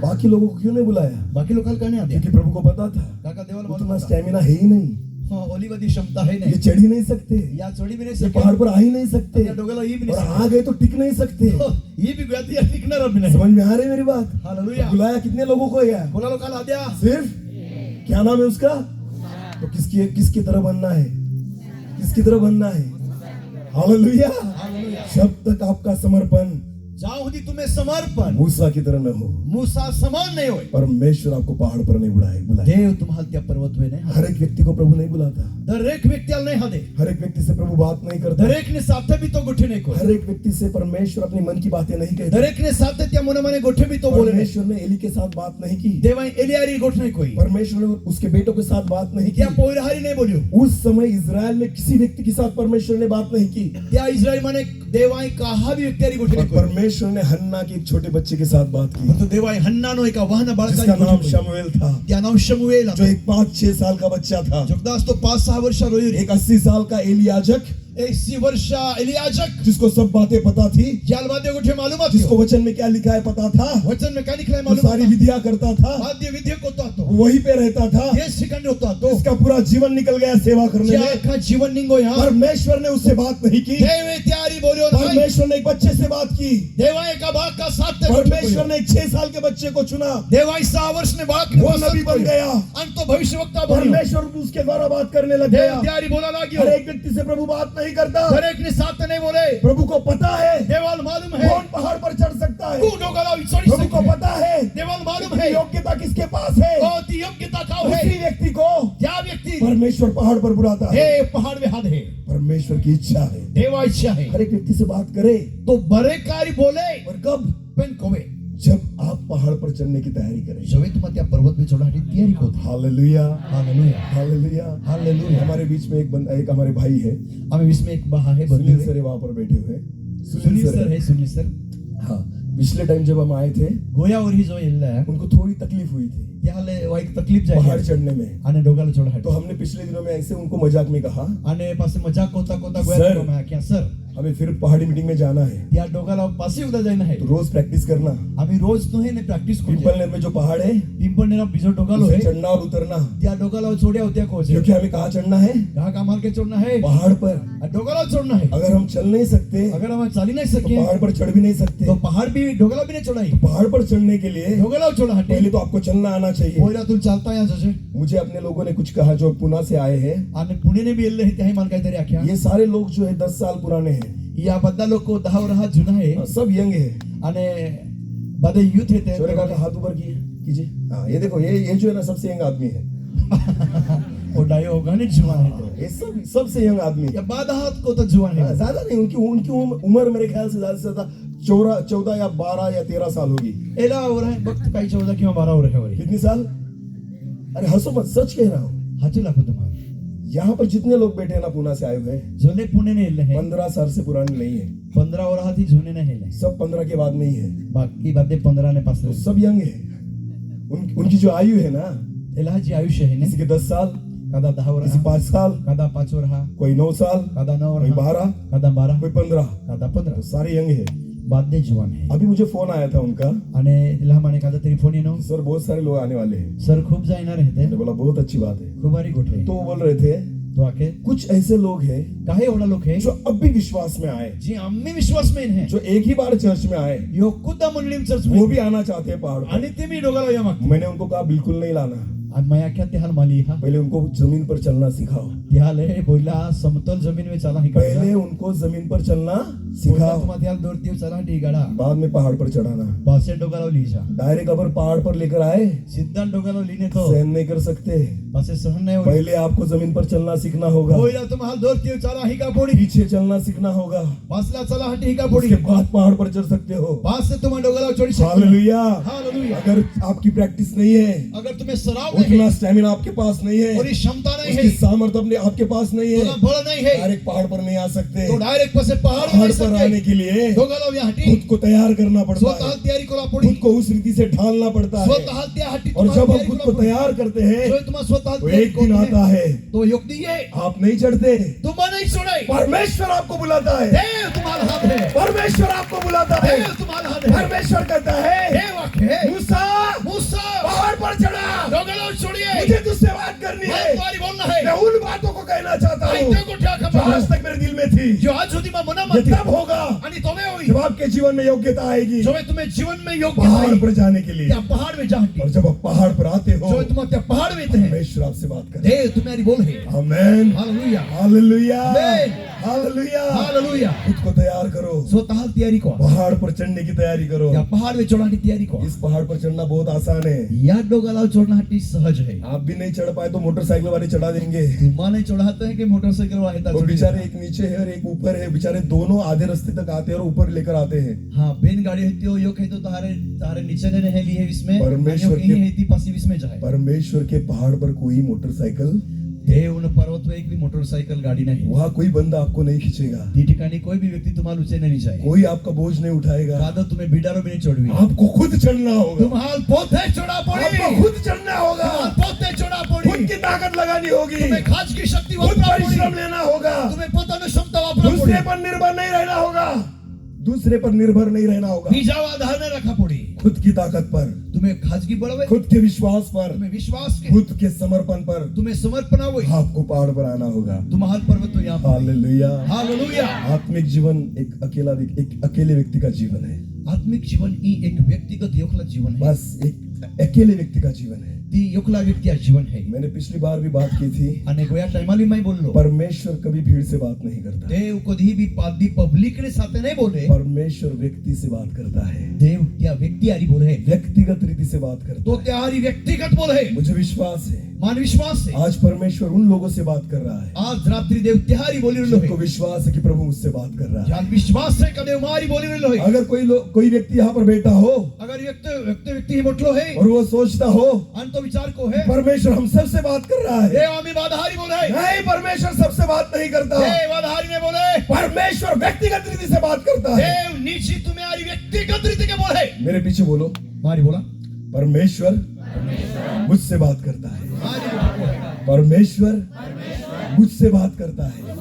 बाकी लोगों को क्यों नहीं बुलाया? बाकी लोकांना का नाही आद्या क्योंकि प्रभु को पता था काका देवाला मालूम उतना होता. स्टैमिना है ही नहीं, ओलीवधी क्षमता है ये नाही, चढ़ ही नहीं सकते, या चढी बी नाही ये सके, पहाड़ पर आ ही नहीं सकते, या डोंगराला ही बी और नाही आ गए तो टिक नहीं सकते। सके. ही बी गती या टिकणार बी नाही. समझ में आ रही मेरी बात? हालेलुया. बुलाया कितने लोगों को यार? कोणा लोकांना आद्या सिर्फ क्या नाम है उसका? तो किसकी तरह बनना है? किसकी तरह बनना है? हालेलुया। हालेलुया. जब तक आपका समर्पण ज्या होती तुम्ही समर्पण मूसा की तरह न हो, मूसा समान नाही होय, परमेश्वर आपको पहाड़ पर नहीं बुलाए। देव तुम्हाला त्या पर्वतवे नाही. हर एक व्यक्ति को प्रभु नहीं बुलाता, दरेक व्यक्तीला नाही हादे, हर एक व्यक्ति से प्रभु बात नहीं करता, दरेकने साथे बी तो गोठे नाही कोय, हर एक व्यक्ति से परमेश्वर अपनी मन की बातें नहीं कहता। दरेकने साथे त्या मनमाने गोठे बी तो बोले नाही. परमेश्वर ने एली के साथ बात नहीं की, देवाई एलियारी गोठ नाही कोई, परमेश्वर ने उसके बेटों के साथ बात नहीं त्या की। पोरहारी नाही बोलियो, उस समय इज़राइल में किसी व्यक्ति के साथ परमेश्वर ने बात नहीं की, त्या इस्रायल माने देवाई कहा भी व्यक्तीरी गोठे और नाही कोय. परमेश्वर ने हन्ना के एक छोटे बच्चे के साथ बात की, परंतु देवाई हन्नानो एका वाहन जिसका बाळकाची नाम गोठ शमूएल था, त्या नाव शमूएल, जो एक 5-6 साल का बच्चा था, जगदास तो 5-6 वर्ष रोयो, एक 80 साल का एलियाजक 80 वर्ष एलियाजक, जिसको सब बातें पता थी, ज्याला वाद्य गोठे मालूम जिसको थियो, वचन में क्या लिखा है पता था, वचन में काय लिखलंय वो मालूम सारी होता, विधियां करता था, वाद्य विधेयक होता तो, वो वहीं पे रहता था, हेच ठिकाणी होता तो, इसका पूरा जीवन निकल गया सेवा करने ज्या में। अख्खा जीवन निघो या परमेश्वर ने उससे बात नहीं की, देवे त्यारी बोलियो नाही, परमेश्वर ने एक बच्चे से बात की, देवा एका बाळ का साथ परमेश्वर ने एक 6 साल के बच्चे को चुना, देवाई 6 वर्ष ने बाळ वो नबी बन गया, आणि तो भविष्यवक्ता बनियो. परमेश्वर उसके द्वारा बात करने लग देव गया। त्यारी बोला लागियो, हर एक व्यक्ति से प्रभु बात नहीं करता, दरेक ने साथ नहीं बोले, प्रभु को पता है देवाल मालूम है कौन पहाड़ पर चढ़ सकता है, तू डोंगराला चढी प्रभु को सके, पता है देवाल मालूम कि है योग्यता किसके पास है, ओ ती योग्यता का है, उसी व्यक्ति को त्या व्यक्ती परमेश्वर पहाड़ पर बुलाता है। हे पहाड़ में हाथ है, परमेश्वर की इच्छा है देवा इच्छा है हर एक व्यक्ति से बात करे, तो बरे कार्य बोले, और कब? पण कोवे जब आप पहाड़ पर चढ़ने की तैयारी करें। जवे तुम्हाला त्या पर्वत पे चढाटी तयारी होत. Hallelujah, hallelujah, hallelujah, hallelujah. हमारे बीच में एक हमारे भाई है, आम्ही इसमें एक बहा है, सुनील बदले सर वहां पर बैठे हुए। सुनील सर है, सुनील सर हाँ, पिछले टाइम जब हम आए थे गोयावर ही जो येल्ला उनको थोड़ी तकलीफ हुई थी त्याले वाईक तकलीफ पहाड़ जाय चढ़ने में, आणि डोंगराला चढाटी तो हमने पिछले दिनों में ऐसे उनको मजाक में कहा आणि पासे मजाक होता होता सर. गोया में क्या सर हमें फिर पहाड़ी मीटिंग में जाना है, त्या डोंगराला पासे उदा जाईना है, तो रोज प्रैक्टिस करना। आम्ही रोज तो है ने प्रॅक्टिस करू. पिंपलनेर में जो पहाड़ है पिंपळनेरा बिजो डोंगालो उसे है, चढ़ना और उतरना, त्या डोंगाला चोड्या होत्या कोचे, क्योंकि हमें कहाँ चढ़ना है? कहा कामाल के चोडना है, पहाड़ पर। डोंगाला चोडना है. अगर हम चल नहीं सकते अगर हम चाली नहीं तो सके पहाड़ पर चढ़ भी नहीं सकते। तो पहाड़ भी डोंगराला भी नहीं चढ़ाई, पहाड़ पर चढ़ने के लिए डोंगराला चोडा हटे पहले तो आपको चलना आना चाहिए। पहिला तू चालता या जसे मुझे अपने लोगों ने कुछ कहा जो पुणे से आए हैं, आणि पुणे ने भी येल्ले त्याही मान काहीतरी आख्या ये सारे लोग जो है 10 साल पुराने हैं, या बद्दा लोक 10 वर्ष जुना है सब यंग है। आणि बदे यूथ है छोरे का हाथ ऊपर कीजिए। हाँ, ये देखो, ये जो है ना सबसे यंग आदमी है, और डायो गणित जुवान है तो ये सबसे यंग आदमी है। या बाद हाथ को तो जुवान है. ज्यादा नहीं, उनकी उम्र मेरे ख्याल से ज्यादा से ज्यादा 14 या 12 या 13 साल होगी। एला और है वक्त काही 14 किंवा 12 वर है वर कितनी साल? अरे हंसो मत, सच कह रहा हूँ। हाचू लागो तुम्हाला. यहाँ पर जितने लोग बैठे हैं ना पुणे से आए हुए हैं, जुने पुणे ने येल्ले है 15 साल से पुराने नहीं है, 15 वर हाथी जुने ने हेले, सब 15 के बाद नहीं है, बाकी बादे 15 ने पास तो सब यंग है। उनकी जो आयु है ना, एला जी आयुष्य है ने किसी के 10 साल, कदा 10 वर किसी 5 साल, कदा 5 वर हा, कोई 9 साल, कदा 9 कोई वर 12, कदा 12 कोई 15, कदा 15 तो सारे यंग है। बादे जुवान है. अभी मुझे फोन आया था उनका, आणि तिला माने कादा तरी फोन येनो सर बहुत सारे लोग आने वाले हैं। सर खूप जाईना रहते मैंने बोला बहुत अच्छी बात है। खूप भारी गोठे तो वो बोल रहे थे तो आके कुछ ऐसे लोग हैं काही एवढा लोक है जो अब भी विश्वास में आए, जी आम्ही विश्वासमेन है जो एक ही बार चर्च में आए, योकुदा मंडळी चर्च वो भी आना चाहते हैं पहाड़ पर। आणि ते मी डोगाला या मागतो. मैंने उनको कहा बिल्कुल नहीं लाना, आणि मया क्या ते हाल माली हा पहले उनको जमीन पर चलना सिखाओ, ते हाल है बोला समतल जमीन में चला ही पहले काढा उनको जमीन पर चलना सिखाओ सिखाओ, तुम्हा त्या दोर तीव चला टी गाडा बाद में पहाड़ पर चढ़ाना। पासे डोगाला लीजा डायरेक्ट अगर पहाड़ पर लेकर आए सिद्धांत डोगाला लीने तो सहन नहीं कर सकते, पासे सहन नाही होत. पहले आपको जमीन पर चलना सीखना होगा, बोला तुम्हाला दोर तीव चला ही का पोडी पीछे चलना सीखना होगा, पासला चला हटी ही का पोडी उसके बाद पहाड़ पर चढ़ सकते हो। पास से तुम्हा डोगाला चढी शकता. हालेलुया। हालेलुया. अगर आपकी प्रैक्टिस नहीं है, अगर तुम्हें सराव उस उतना स्टेमिना आपके पास नहीं है, और ये क्षमता नहीं उसकी है, सामर्थ्य अपने आपके पास नहीं थोड़ा है, बल नहीं है, डायरेक्ट पहाड़ पर नहीं आ सकते। तो डायरेक्ट पसे पहाड़ पहाड़ नहीं पर आने सकते। के लिए दोगलो या हटी खुद को तैयार करना पड़ता स्वतः है, तैयारी करा पड़ी, खुद को उस रीति से ढालना पड़ता है। स्वतः त्या हटी और जब हम खुद को तैयार करते हैं जो तुम स्वतः तो एक दिन आता है तो योग दिए आप नहीं चढ़ते, तुम नहीं सुने, परमेश्वर आपको बुलाता है, देव तुम्हारा हाथ है, परमेश्वर आपको बुलाता है, देव तुम्हारा हाथ है, परमेश्वर कहता है देव आखे मूसा मूसा पहाड़ पर चढ़ा, दोगलो छोड़िए, मुझे तुझसे बात करनी है, तुम्हारी बोलना है, मैं उन बातों को कहना चाहता हूँ आइते को क्या जो खबर आज तक मेरे दिल में थी। जो आज સુધી માં ये મનામાં तब होगा અને તમે હોઈ जब आपके जीवन में योग्यता आएगी જો तुम्हें जीवन में योग्य पहाड़ है पर जाने के लिए। त्या पहाड़ में जाती और जब आप पहाड़ पर आते हो जो तुम त्या पहाड़ में थे परमेश्वर आपसे बात करे। देव तुम्हारी बोल है, आमेन, हालेलुया हालेलुया, आमेन, हालेलुया। हालेलुया। खुद को तैयार करो, स्वतः तैयारी को पहाड़ पर चढ़ने की तैयारी करो। त्या पहाड़ में चढ़ने की तैयारी को इस पहाड़ पर चढ़ना बहुत आसान है, या डोगाला चढ़ना हटी सहज है, आप भी नहीं चढ़ पाए तो मोटरसाइकिल वाले चढ़ा देंगे। तुम नहीं चढ़ाते हैं कि मोटरसाइकिल वाले वो बेचारे एक नीचे है और एक ऊपर है, बेचारे दोनों आधे रास्ते तक आते हैं और ऊपर लेकर आते हैं। हाँ बेन गाड़ी होती हो यो कहे तो तारे तारे नीचे ने रह ली है इसमें परमेश्वर कहीं के- है ती पासी इसमें जाए परमेश्वर के पहाड़ पर कोई मोटरसाइकिल, देव उन पर्वत में एक भी मोटरसाइकिल गाड़ी नहीं, वहाँ कोई बंदा आपको नहीं खींचेगा, ती ठिकाणी कोई भी व्यक्ति तुम्हारे ऊंचे नहीं जाए, कोई आपका बोझ नहीं उठाएगा, कादो तुम्हें बिडारो भी नहीं चढ़वी, आपको खुद चढ़ना होगा, तुम्हार पोते चढ़ा पड़ी, आपको खुद चढ़ना होगा, तुम्हार पोते चढ़ा खुद पड़ी, की ताकत लगानी होगी, तुम्हें खास की शक्ति खुद वापरा पड़ी, परिश्रम लेना होगा, तुम्हें पोतानो क्षमता वापरा दूसरे पड़ी, पर निर्भर नहीं रहना होगा, दूसरे पर निर्भर नहीं रहना होगा, बीजा आधार ने रखा पड़ी, खुद की ताकत पर, तुम्हें खासगी बढ़ावे, खुद के विश्वास पर, तुम्हें विश्वास के, खुद के समर्पण पर तुम्हें समर्पण आवई, आपको पहाड़ पर आना होगा। तुम्हार पर्वत तो यहाँ पर, हालेलुया। हालेलुया। आत्मिक जीवन एक अकेले व्यक्ति का जीवन है, आत्मिक जीवन ही एक व्यक्तिगत योखला जीवन है, बस एक अकेले व्यक्ति का जीवन है। ती योखला व्यक्ति आ जीवन है, मैंने पिछली बार भी बात की थी, અને गोया टाइमाली मैं बोल लो परमेश्वर कभी भीड़ से बात नहीं करता, देव कधी भी पादी पब्लिक ने साथे नहीं बोले, परमेश्वर व्यक्ति से बात करता है, देव त्या व्यक्ति आरी बोले, व्यक्तिगत रीति से बात करता तो त्यारी व्यक्तिगत बोले, है। मुझे विश्वास है मान विश्वास है, आज परमेश्वर उन लोगों से बात कर रहा है आज रात्रि देव त्यारी बोली रलो जिनको है, विश्वास है कि प्रभु मुझसे बात कर रहा है। जान विश्वास है कदेव मारी बोली रलो है, अगर कोई व्यक्ति यहाँ पर बैठा हो अगर व्यक्ति मोटलो है और वो सोचता हो अन तो विचार को है परमेश्वर हम सबसे बात कर रहा है, देव आमी बाधारी बोले, नहीं, परमेश्वर सबसे बात नहीं करता, देव बाधारी ने बोले, परमेश्वर व्यक्तिगत रीति से बात करता है। देव नीची तुम्हें आरी व्यक्तिगत रीति के बोले, मेरे पीछे बोलो, मारी बोला, परमेश्वर मुझसे बात करता है, मारी बोला, परमेश्वर मुझसे बात करता है,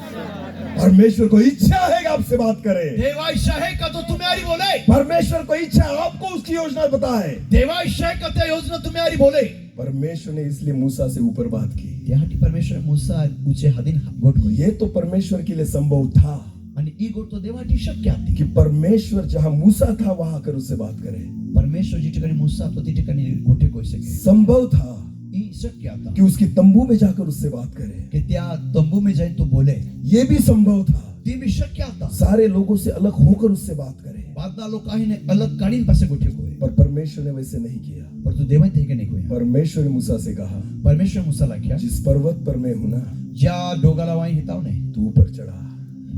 परमेश्वर को इच्छा है कि आपसे बात करे, देवाइशा है का तो तुम्हारी बोले, परमेश्वर को इच्छा है आपको उसकी योजना पता है। देवाइशा है का त्या योजना तुम्हारी बोले, परमेश्वर ने इसलिए मूसा से ऊपर बात की, त्यासाठी परमेश्वर मूसा ऊंचे हदीन गोट को ये तो परमेश्वर के लिए संभव था आणि ई गोट तो देवाटी शक्य आती, कि परमेश्वर जहां मूसा था वहां आकर उससे बात करे, परमेश्वर जी ठिकाणी मूसा तो ती ठिकाणी गोटे कोई सके, संभव था ई शक्य आता कि उसकी तंबू में जाकर उससे बात करे, कि त्या तंबू में जाए तो बोले, ये भी संभव था ती भी शक्य आता, सारे लोगों से अलग होकर उससे बात करे, बादला लोग काही ने अलग काढीन पासे गोटे कोई, पर परमेश्वर ने वैसे नहीं किया। पर तू देवा थे के नहीं कोई, परमेश्वर ने मूसा से कहा, परमेश्वर मूसा लाख्या जिस पर्वत पर मैं हूं ना, ज्या डोगाला वाई हिताव ने तू ऊपर चढ़ा,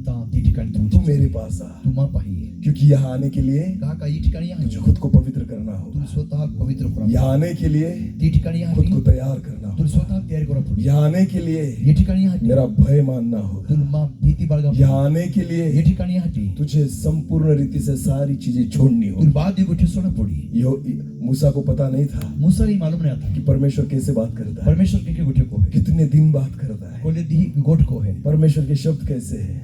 ता ती ठिकाणी तू मेरे पास आ, तू मा पाहिये, क्योंकि यहाँ आने के लिए कहा का ई ठिकाणी आहे, तुझे खुद को पवित्र करना तू होगा, स्वतः पवित्र करा, यहाँ आने के लिए ती ठिकाणी खुद आहे, को तैयार करना तू होगा, स्वतः तयारी करा पुढे, यहाँ आने के लिए ये ठिकाणी आहे, मेरा भय मानना होगा, तू मा भीती बाळगा, यहाँ आने के लिए ये ठिकाणी आहे, तुझे संपूर्ण रीति से सारी चीजें छोड़नी तू होगी। बाद ये गोष्टी सोना पुढी, मूसा को पता नहीं था मूसा ही मालूम नहीं आता कि परमेश्वर कैसे बात करता है, परमेश्वर के गोटे को है, कितने दिन बात करता है, कोले दी गोट को है, परमेश्वर के शब्द कैसे है,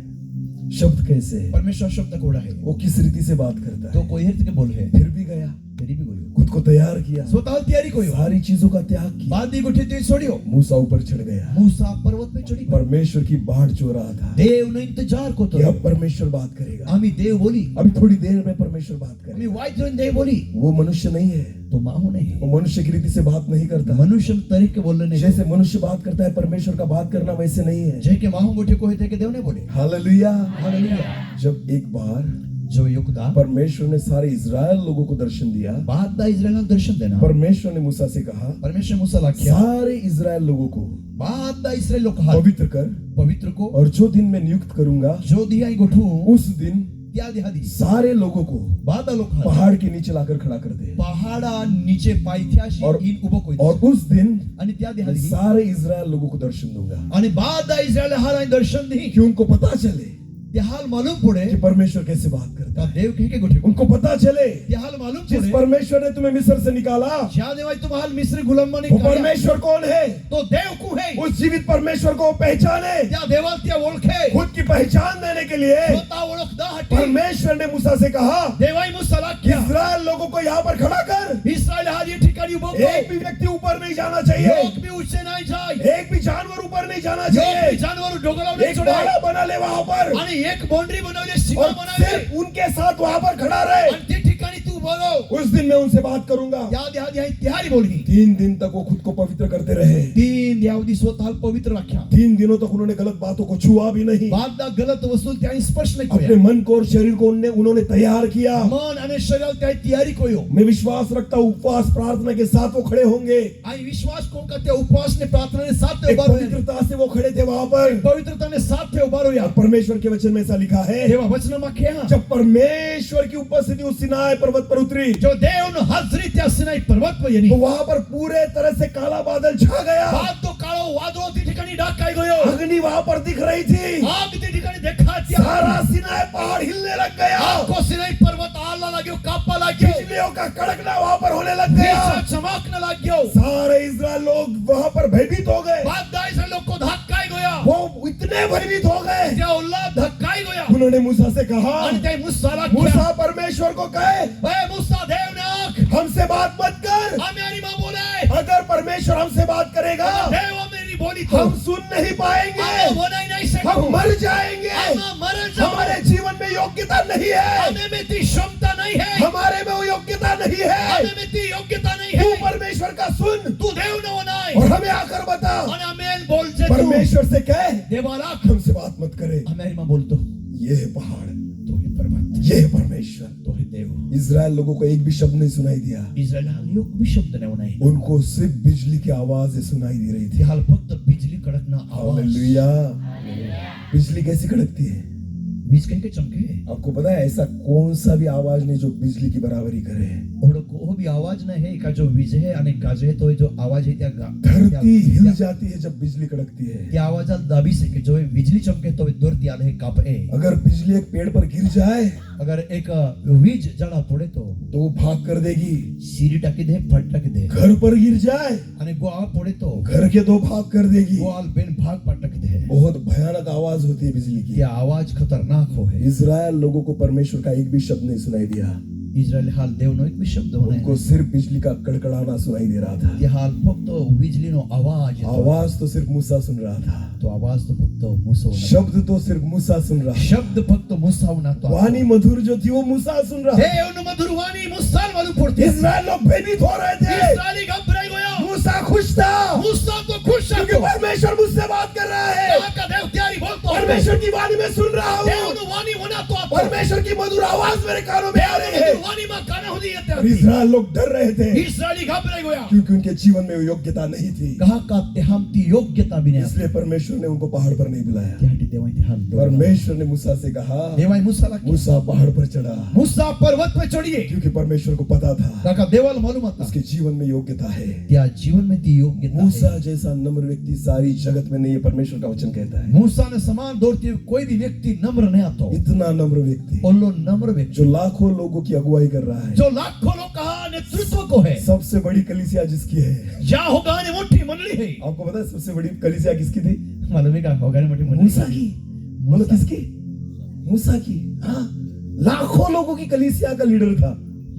शब्द कैसे है, परमेश्वर शब्द कोड़ा है, वो किस रीति से बात करता तो है। कोई हर के बोल है, फिर भी गया, तेरी भी कोई खुद को तैयार किया, स्वतः तैयारी कोई हो, सारी चीजों का त्याग किया, बाद ये गोटे ते छोड़ियो, मूसा ऊपर चढ़ गया, मूसा पर्वत पे चढ़ी, परमेश्वर की बाढ़ चो रहा था देव ने इंतजार को कि तो अब परमेश्वर बात करेगा, आम्ही देव बोली, अभी थोड़ी देर में परमेश्वर बात आम्ही करेगा। वाईट जोन देव बोली, वो मनुष्य नहीं है, तो माहू नहीं, वो मनुष्य की रीति से बात नहीं करता, मनुष्य तरीके बोलने नहीं, जैसे मनुष्य बात करता है परमेश्वर का बात करना वैसे नहीं है। जय के माहू गोटे को है के देव ने बोले, हालेलुया। हालेलुया। जब एक बार जो युक्ता परमेश्वर ने सारे इज़राइल लोगों को दर्शन दिया, बाद दा इस्राएल दर्शन देना, परमेश्वर ने मूसा से कहा, परमेश्वर मूसा लाख्या, सारे इज़राइल लोगों को बाद दा इस्राएल लोग हाथ पवित्र कर, पवित्र को, और जो दिन मैं नियुक्त करूंगा जो दिया गोठू उस दिन त्याआधी आधी सारे लोगों को बाधा लोक पहाड़ के नीचे लाकर खड़ा कर दे, पहाड़ा नीचे पायथ्याशी और- इन उभं कोई और उस दिन आणि त्याआधी मैं आधी सारे इजराइल लोगों को दर्शन दूंगा आणि बाधा इस्रायल हारा दर्शन दी कि उनको पता चले ते हाल मालूम पडे कि परमेश्वर कैसे बात करता का है, देव के गोठी उनको पता चले ते हाल मालूम जिस पडे परमेश्वर ने तुम्हें मिस्र से निकाला ज्या देवाई तुम्हाला मिस्री गुलामाने वो काढल्या, परमेश्वर कौन है, तो देव कु है उस जीवित परमेश्वर को पहचाने, त्या देवाला त्या ओळखे खुद की पहचान देने के लिए स्वतः ओळखदा हटी परमेश्वर ने मूसा से कहा देवाई मुसाला क्या इस्राएल लोगों को यहाँ पर खड़ा कर, इस्रायल हा या ठिकाणी उभं एक भी व्यक्ति ऊपर नहीं जाना चाहिए, योग भी उच्च नाही जाय एक भी जानवर ऊपर नहीं जाना योग भी चाहिए, जानवर डोंगरावर नाही एक चढाय बाड़ा बना ले वहां पर आणि एक बाउंड्री बनवली सीमा और बनवली सिर्फ उनके साथ वहां पर खड़ा रहे। आणि ते ठिकाणी तू बोलव उस दिन मैं उनसे बात करूंगा। या आधी आहे त्याहारी बोलही 3 दिन तक वो खुद को पवित्र करते रहे, 3 दिवस स्वतः पवित्र राख्या 3 दिनों तक उन्होंने गलत बातों को छुआ भी नहीं, बाददा गलत वस्तू त्या स्पर्श नाही अपने कोया मन को और शरीर को उन्होंने तैयार किया। मन आणि शरीर त्या तयारी कोयो मैं विश्वास रखता हूं उपवास प्रार्थना के साथ वो खड़े होंगे, आणि विश्वास को का त्या उपवास ने प्रार्थना ने साथ एक उभा रहो पवित्रता से वो खड़े थे वहां पर। पवित्रता ने साथ पे उभा रहो परमेश्वर के वचन में ऐसा लिखा है, देवा वचन माख्या जब परमेश्वर की उपस्थिति उस सिनाई पर्वत पर उतरी जो देव न हाजरी त्या सिनाई पर्वत पर येनी तो वहां पर पूरे तरह से काला बादल छा गया, बाद तो काळो वादळो ती ठिकाणी डाक काय गयो अग्नि वहां पर दिख रही थी, आग ती ठिकाणी देखाती सारा सिनाई पहाड़ हिलने लग गया, को सिनाई पर्वत आला लाग्यो कापा लाग्यो बिजलियों का कड़कना वहां पर होने लग गया, विश्व चमकने लाग्यो सारे इस्राएल लोग वहां पर भयभीत हो गए, बाद दाई से लोग को धक्काय गया वो इतने भयभीत हो गए, त्या उल्ला धक्काय गया उन्होंने मूसा से कहा, आणि त्या मुसाला मूसा परमेश्वर को कहे ए मुसा देव नाक हमसे बात मत कर, हमारी मां बोले अगर परमेश्वर हमसे बात करेगा देव मेरी बोली तो हम सुन नहीं पाएंगे, हम बोला नहीं सकते हम मर जाएंगे, हम मर जाओ हमारे जीवन में योग्यता नहीं है, हमें में ती क्षमता नहीं है हमारे में वो योग्यता नहीं है, हमें में ती योग्यता नहीं तू है परमेश्वर का सुन तू देव न होनाय और हमें आकर बता, आणि हमें बोलचे तू परमेश्वर से कह देवाला हमसे बात मत करे, हमारी मां बोलतो ये है पहाड़, तो ही पर्वत ये है परमेश्वर। तो ही देव इस्राएल लोगों को एक भी शब्द नहीं सुनाई दिया, इस्रायल हाल योग भी शब्द नाही होनाय उनको सिर्फ बिजली की आवाज सुनाई दे रही थी। ती हाल फक्त बिजली कडकना आवाज हालेलुया। बिजली कैसी कड़कती है? बीज कहीं के चमके आपको पता है ऐसा कौन सा भी आवाज नहीं जो बिजली की बराबरी करे। और को भी आवाज न है का जो वीज है आणि गाज है तो जो आवाज है त्या धरती हिल जाती है जब बिजली कड़कती है। त्या आवाजाला दाबी से कि जो बिजली चमके तो धरती आले है कापे अगर बिजली एक पेड़ पर गिर जाए अगर एक वीज जड़ा पड़े तो भाग कर देगी, सीरी टाकी दे फट टाकी दे घर पर गिर जाए आणि गोआ पड़े तो घर के 2 भाग कर देगी। गोआल बेन भाग पटक दे बहुत भयानक आवाज होती है बिजली की। ये आवाज खतरनाक हो है इजराइल लोगों को परमेश्वर का एक भी शब्द नहीं सुनाई दिया, इस्रायल हाल देव नो एक भी शब्द होना उनको है सिर्फ बिजली का कड़कड़ाना सुनाई दे रहा था। ये हाल फक्त बिजली नो आवाज येतो. आवाज तो सिर्फ मूसा सुन रहा था, तो आवाज तो फक्त मुसवना शब्द तो सिर्फ मूसा सुन रहा था, शब्द फक्त मुसावना तो वाणी मधुर जो थी वो मूसा सुन रहा था। देव नो मधुरवाणी मुसाल वालू पड़ती इस्राएल लोग भयभीत हो रहे थे, इस्रायली घबराई गया मूसा खुश था मुसा तो खुश है क्योंकि परमेश्वर मुझसे बात कर रहा है, का देव त्यारी बोलतो परमेश्वर की वाणी में सुन रहा देव हूँ, नो वाणी होना तो परमेश्वर की मधुर आवाज मेरे कानों में आ रही है। वाणी मा काना होदी येते और इस्राएल लोग डर रहे थे इस्रायली घबराई गया क्योंकि उनके जीवन में वो योग्यता नहीं थी, कहा का ते हम ती योग्यता भी नहीं इसलिए परमेश्वर ने उनको पहाड़ पर नहीं बुलाया। त्याटी देवाई ती हाल परमेश्वर ने मूसा से कहा देवाई मुसाला मूसा पहाड़ पर चढ़ा, मुसा पर्वत पे चढ़िए क्योंकि परमेश्वर को पता था का देवाल मालूम था उसके जीवन में योग्यता है। त्या जीवन में ती योग्यता मूसा है जैसा नम्र व्यक्ति सारी जगत में नहीं है, परमेश्वर का वचन कहता है। मूसा ने समान दौड़ती हुई कोई भी व्यक्ति नम्र नहीं आता इतना नम्र व्यक्ति और लो नम्र व्यक्ति जो लाखों लोगों की अगुवाई कर रहा है, जो लाखों लोग कहा नेतृत्व को है सबसे बड़ी कलीसिया जिसकी है। या होगा ने मोटी मंडली है आपको पता है सबसे बड़ी कलीसिया किसकी थी? मालूम है का होगा ने मोटी मंडली मूसा की। बोलो किसकी? मूसा की। हाँ, लाखों लोगों की कलीसिया का लीडर था,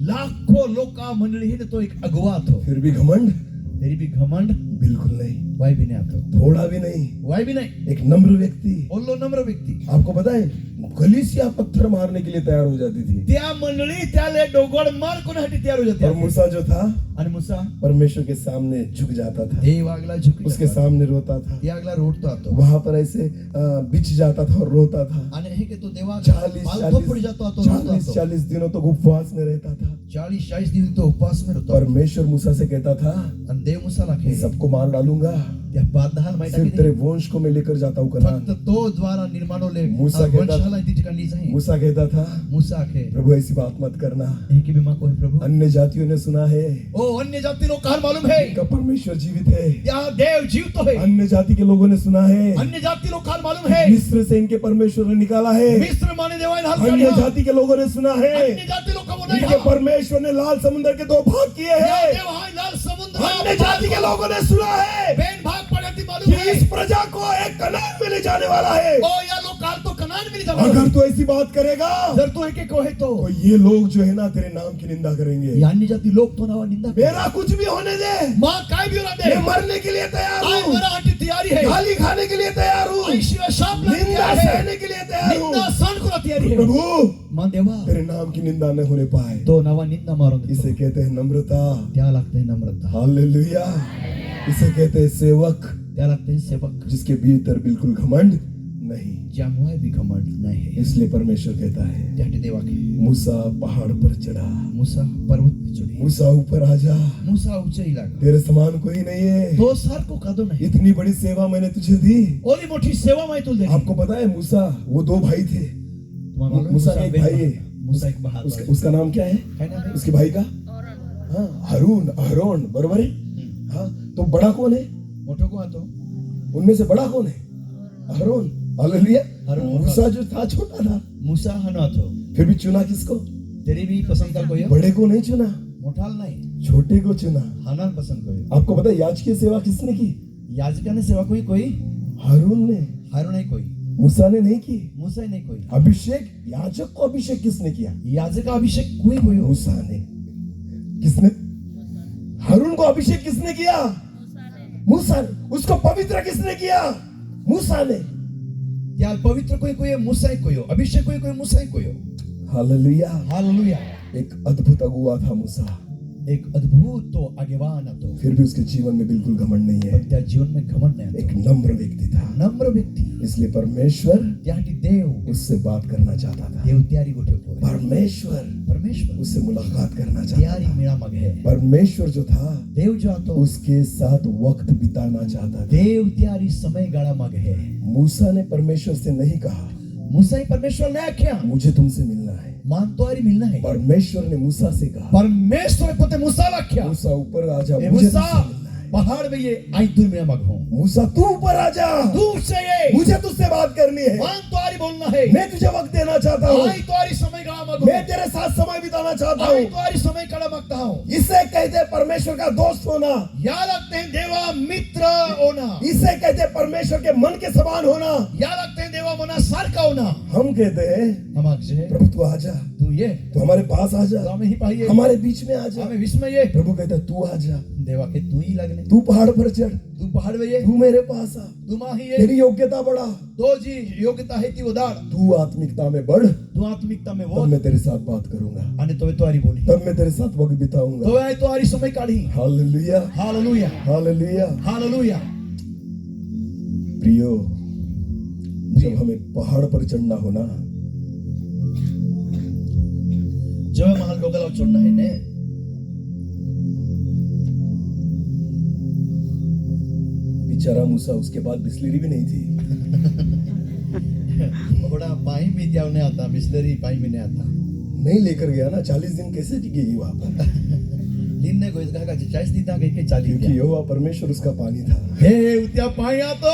लाखों लोग का मंडली है तो एक अगुवा तो फिर भी घमंड तेरी भी घमंड बिल्कुल नहीं, वाई भी नहीं आता थोड़ा भी नहीं, वाई भी नहीं एक नम्र व्यक्ति। और लो नम्र व्यक्ति आपको पता है कलीसिया पत्थर मारने के लिए तैयार हो जाती थी, त्या मंडली त्याले डोगोड मार कोणासाठी तयार हो जाते और मूसा जो था आणि मूसा परमेश्वर के सामने झुक जाता था, देव आगला झुक उसके सामने रोता था, ते आगला रोडतो आतो वहां पर ऐसे बिछ जाता था और रोता था। आणि हे के तो देवा 40 पड़ जातो आतो रोडतो आतो 40 दिनों तक उपवास में रहता था। 40-40 दिन तो उपवास में रहतो परमेश्वर मूसा से कहता था आणि देव मूसाला खे सबको मार डालूंगा, त्या बाधाल माहिती सिर्फ आहे तेरे वंश को मैं लेकर जाता हूँ कनान. फक्त तो द्वारा निर्माणवले मूसा कहता- वंशाला ती ठिकाणी जाईल. मूसा कहता था, मूसा आखे प्रभु ऐसी बात मत करना. एक ही बीमा को है प्रभु. अन्य जातियों ने सुना है ओ अन्य जाति लोग का मालूम है इनका परमेश्वर जीवित है. यहाँ देव जीवित है. अन्य जाति के लोगों ने सुना है अन्य जाति लोग का मालूम है मिस्र से इनके परमेश्वर ने निकाला है. मिस्र माने देवाइन हाल अन्य काढला. जाति के लोगों ने सुना है अन्य जाति लोग का वो नहीं इनके हा. परमेश्वर ने लाल समुद्र के 2 भाग किए या हैं. देव हाय लाल समुद्र अन्य जाति के लोगों ने सुना है बेन भाग पड़ती मालूम कि है. इस प्रजा को एक कनान में ले जाने वाला है. ओ या लोग काल तो कनान में नहीं जावा. अगर तू ऐसी बात करेगा जर तो एक को है तो तो ये लोग जो है ना तेरे नाम की निंदा करेंगे. या अन्य जाति लोग तो नावा निंदा. मेरा कुछ भी होने दे, मां काय भी होना दे. मैं मरने के लिए तैयार आय हूँ, मरा हटी तैयारी है. गाली खाने के लिए तैयार हूँ, ऐश्वर्य शाप ला निंदा तैयार है. सहने के लिए तैयार हूँ. निंदा सहन को तैयारी है. प्रभु मां देवा तेरे नाम की निंदा न होने पाए. तो नावा निंदा मारून देतो. इसे कहते हैं नम्रता. त्या लागते है नम्रता. हालेलुया. इसे कहते हैं सेवक, त्या लागते है सेवक. जिसके भीतर बिल्कुल घमंड नहीं. ज्यामुळे भी घमंड नाही. इसलिए परमेश्वर कहता है त्यासाठी देवा के मूसा पहाड़ पर चढ़ा, मूसा पर्वत पे चढी. मूसा ऊपर आ जा, मूसा ऊंचाई लागला. तेरे समान कोई नहीं है. तो सारखो कादो नाही. इतनी बड़ी सेवा मैंने तुझे दी. ओली मोठी सेवा माहिती तुला दिली. आपको पता है मूसा वो 2 भाई थे. तुम्हाला मालूम है मूसा मूसा एक बेन भाई है. मूसा एक भाई. उसका नाम क्या है काय नाव आहे? उसके भाई का? हाँ हरून. अहरोन बरोबर है. हाँ तो बड़ा कौन है मोठो को आतो. उनमें से? बड़ा कौन है? अहरोन. हालेलुया. अहरोन. मूसा जो था छोटा था, मूसा हनो आतो. फिर भी चुना किसको? तेरी भी पसंद कर कोयो. बड़े को नहीं चुना, मोठाल नाही छोटे को चुना. हानाल पसंद कोयो. आपको पता है याजकीय सेवा किसने की? याजकाने सेवा कोई हारून ने. हारो नहीं कोई. मूसा ने नहीं की. मूसा ही नहीं कोई. अभिषेक, याजक को अभिषेक किसने किया? याजक का अभिषेक कोई कोई. मूसा ने. किसने? हारून को अभिषेक किसने किया? मूसा ने. उसको पवित्र किसने किया? मूसा ने. त्याल पवित्र कोई कोई मूसा ही कोयो. अभिषेक कोई कोई मूसा ही कोयो. हालेलुया. हालेलुया. एक अद्भुत अगुआ था मूसा. एक अद्भुत तो आगेवान तो. फिर भी उसके जीवन में बिल्कुल घमंड नहीं है. पण त्या जीवन में घमंड नाही. एक नम्र व्यक्ति था. नम्र व्यक्ती. इसलिए परमेश्वर त्यासाठी देव उससे बात करना चाहता था. देव त्यारी गोठे को. परमेश्वर परमेश्वर उससे मुलाकात करना चाहता त्यारी था. मेळा मग है. परमेश्वर जो था देव जो आतो उसके साथ वक्त बिताना चाहता था. देव त्यारी समय गाळा मग है. मूसा ने परमेश्वर से नहीं कहा मूसा ही परमेश्वर ने आख्या मुझे तुमसे मिलना है. मानतो आरी मिलना है. परमेश्वर ने मूसा से कहा परमेश्वर पोते मूसा आख्या मूसा ऊपर आ जा, ए मुझे मूसा तुझसे मिलना है. पहाड़ पे ये आई दूर मेरा मग हूं. मूसा तू ऊपर आ जा, दूर से ये मुझे तुझसे बात करनी है. मानतो आरी बोलना है. मैं तुझे वक्त देना चाहता हूँ. आई तो आरी समय गाळा मग मैं तेरे साथ समय बिताना चाहता आई हूँ. तो आरी समय काढा मागता हूं. इसे कहते हैं परमेश्वर का दोस्त होना. या लगते हैं देवा मित्र होना. इसे कहते हैं परमेश्वर के मन के समान होना. या लगते हैं देवा मना सारखा होना. हम कहते हैं हम आखजे प्रभु तू आ जा, तू ये तू हमारे पास आ तो जा, हमें ही पाहिजे. हमारे बीच में आ जा. हमें विस्मय ये प्रभु कहता है तू आ जा, देवा के तू ही लगने. तू पहाड़ पर चढ़, तू पहाड़ पे ये तू मेरे पास आ. तू माही ये तेरी योग्यता बढ़ा, तो जी योग्यता है ती उदार. तू आत्मिकता में बढ़, तू आत्मिकता में तब वो मैं तेरे साथ बात करूंगा, आणि तो तो आरी बोली. तब मैं तेरे साथ वक्त बिताऊंगा. तो आई तो आरी समय काढी. हालेलुया. हालेलुया. हालेलुया. हालेलुया. प्रियो, जब हमें पहाड़ पर चढ़ना हो ना, जेव्हा महाल डोक्याला चढणं आहे ने बेचारा मूसा, उसके बाद बिस्लेरी भी नहीं थी. थोड़ा पाई में त्याव नहीं आता. बिस्लरी पाई में नहीं आता. नहीं लेकर गया ना, 40 दिन कैसे टिकेगी वहां पर? लीन ने गोइस का 40 दिन तक के चाली क्योंकि यहोवा परमेश्वर उसका पानी था. हे उत्या पाई आतो.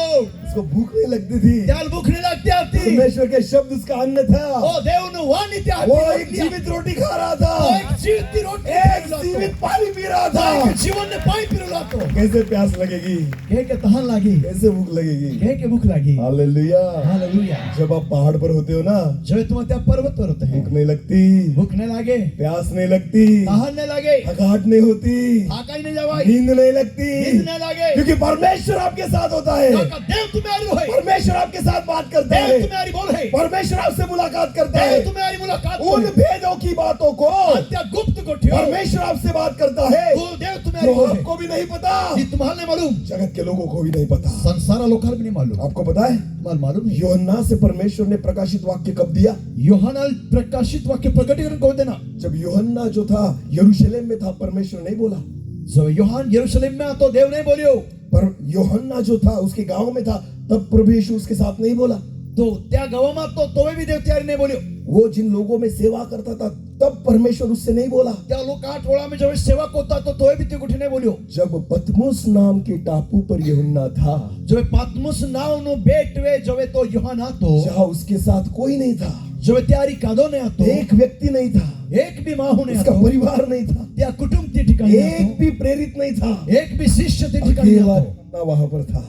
उसको भूख नहीं लगती थी. त्याल भूख नहीं लगती आती. परमेश्वर के शब्द उसका अन्न था. ओ देव नु वाणी त्या वो एक जीवित रोटी खा रहा था, एक जीवित रोटी एक जीवित पानी पी रहा था. जीवन ने पाई पिरला तो कैसे प्यास लगेगी, के तहान लागी, कैसे भूख लगेगी. के भूख लागी. हालेलुया. हालेलुया. जब आप पहाड़ पर होते हो ना, जब तुम त्या पर्वत पर होते हैं भूख नहीं लगती, भूख नहीं लागे, प्यास नहीं लगती, तहान नहीं लागे, थकावट नहीं होती, आकाई नहीं जावाई, नींद नहीं लगती, नींद नहीं लागे. क्योंकि परमेश्वर आपके साथ होता है. काका देव तुम्हारी है. परमेश्वर आपके साथ बात करता देव है. तुम्हारी बोल है. परमेश्वर आपसे मुलाकात करता देव है. तुम्हारी मुलाकात उन भेदों की बातों को त्या गुप्त को ठेव. परमेश्वर आपसे बात करता है वो देव तुम्हारी जो बोल है. आपको भी नहीं पता, ये तुम्हारे नहीं मालूम, जगत के लोगों को भी नहीं पता. संसार लोकांना भी नहीं मालूम. आपको पता है तुम्हाला मालूम नहीं. यूहन्ना से परमेश्वर ने प्रकाशित वाक्य कब दिया? योहाना प्रकाशित वाक्य प्रकटीकरण को देना. जब यूहन्ना जो था यरूशलेम में था, परमेश्वर नहीं बोला. जो योहान यरूशलेम में तो देव नहीं बोलियो. पर यूहन्ना जो था उसके गांव में था, तब प्रभु यीशु उसके साथ नहीं बोला। तो त्या गावाમાં તો તોય બી દેવ ત્યારે નહીં બોલ્યો। वो जिन लोगों में सेवा करता था तब परमेश्वर उससे नहीं बोला। त्या लोक આ ટોળામાં જો સેવક હોતા તો તોય બી તે ગુઠે નહીં બોલ્યો। जब पतमुस नाम के टापू पर यूहन्ना था, જો પાત્મોસ નામનો બેટવે જોવે તો યોહાન હતો, जहाँ उसके साथ कोई नहीं था, જોવે ત્યારે કાદો નહીં હતો, एक व्यक्ति नहीं था, એક બી માહુ નહીં उसका હતો, परिवार नहीं था, त्या कुटुंब તે ठिकाणी एक હતો, भी प्रेरित नहीं था, એક બી शिष्य તે ठिकाणी अकेला હતો, यूहन्ना वहां पर था,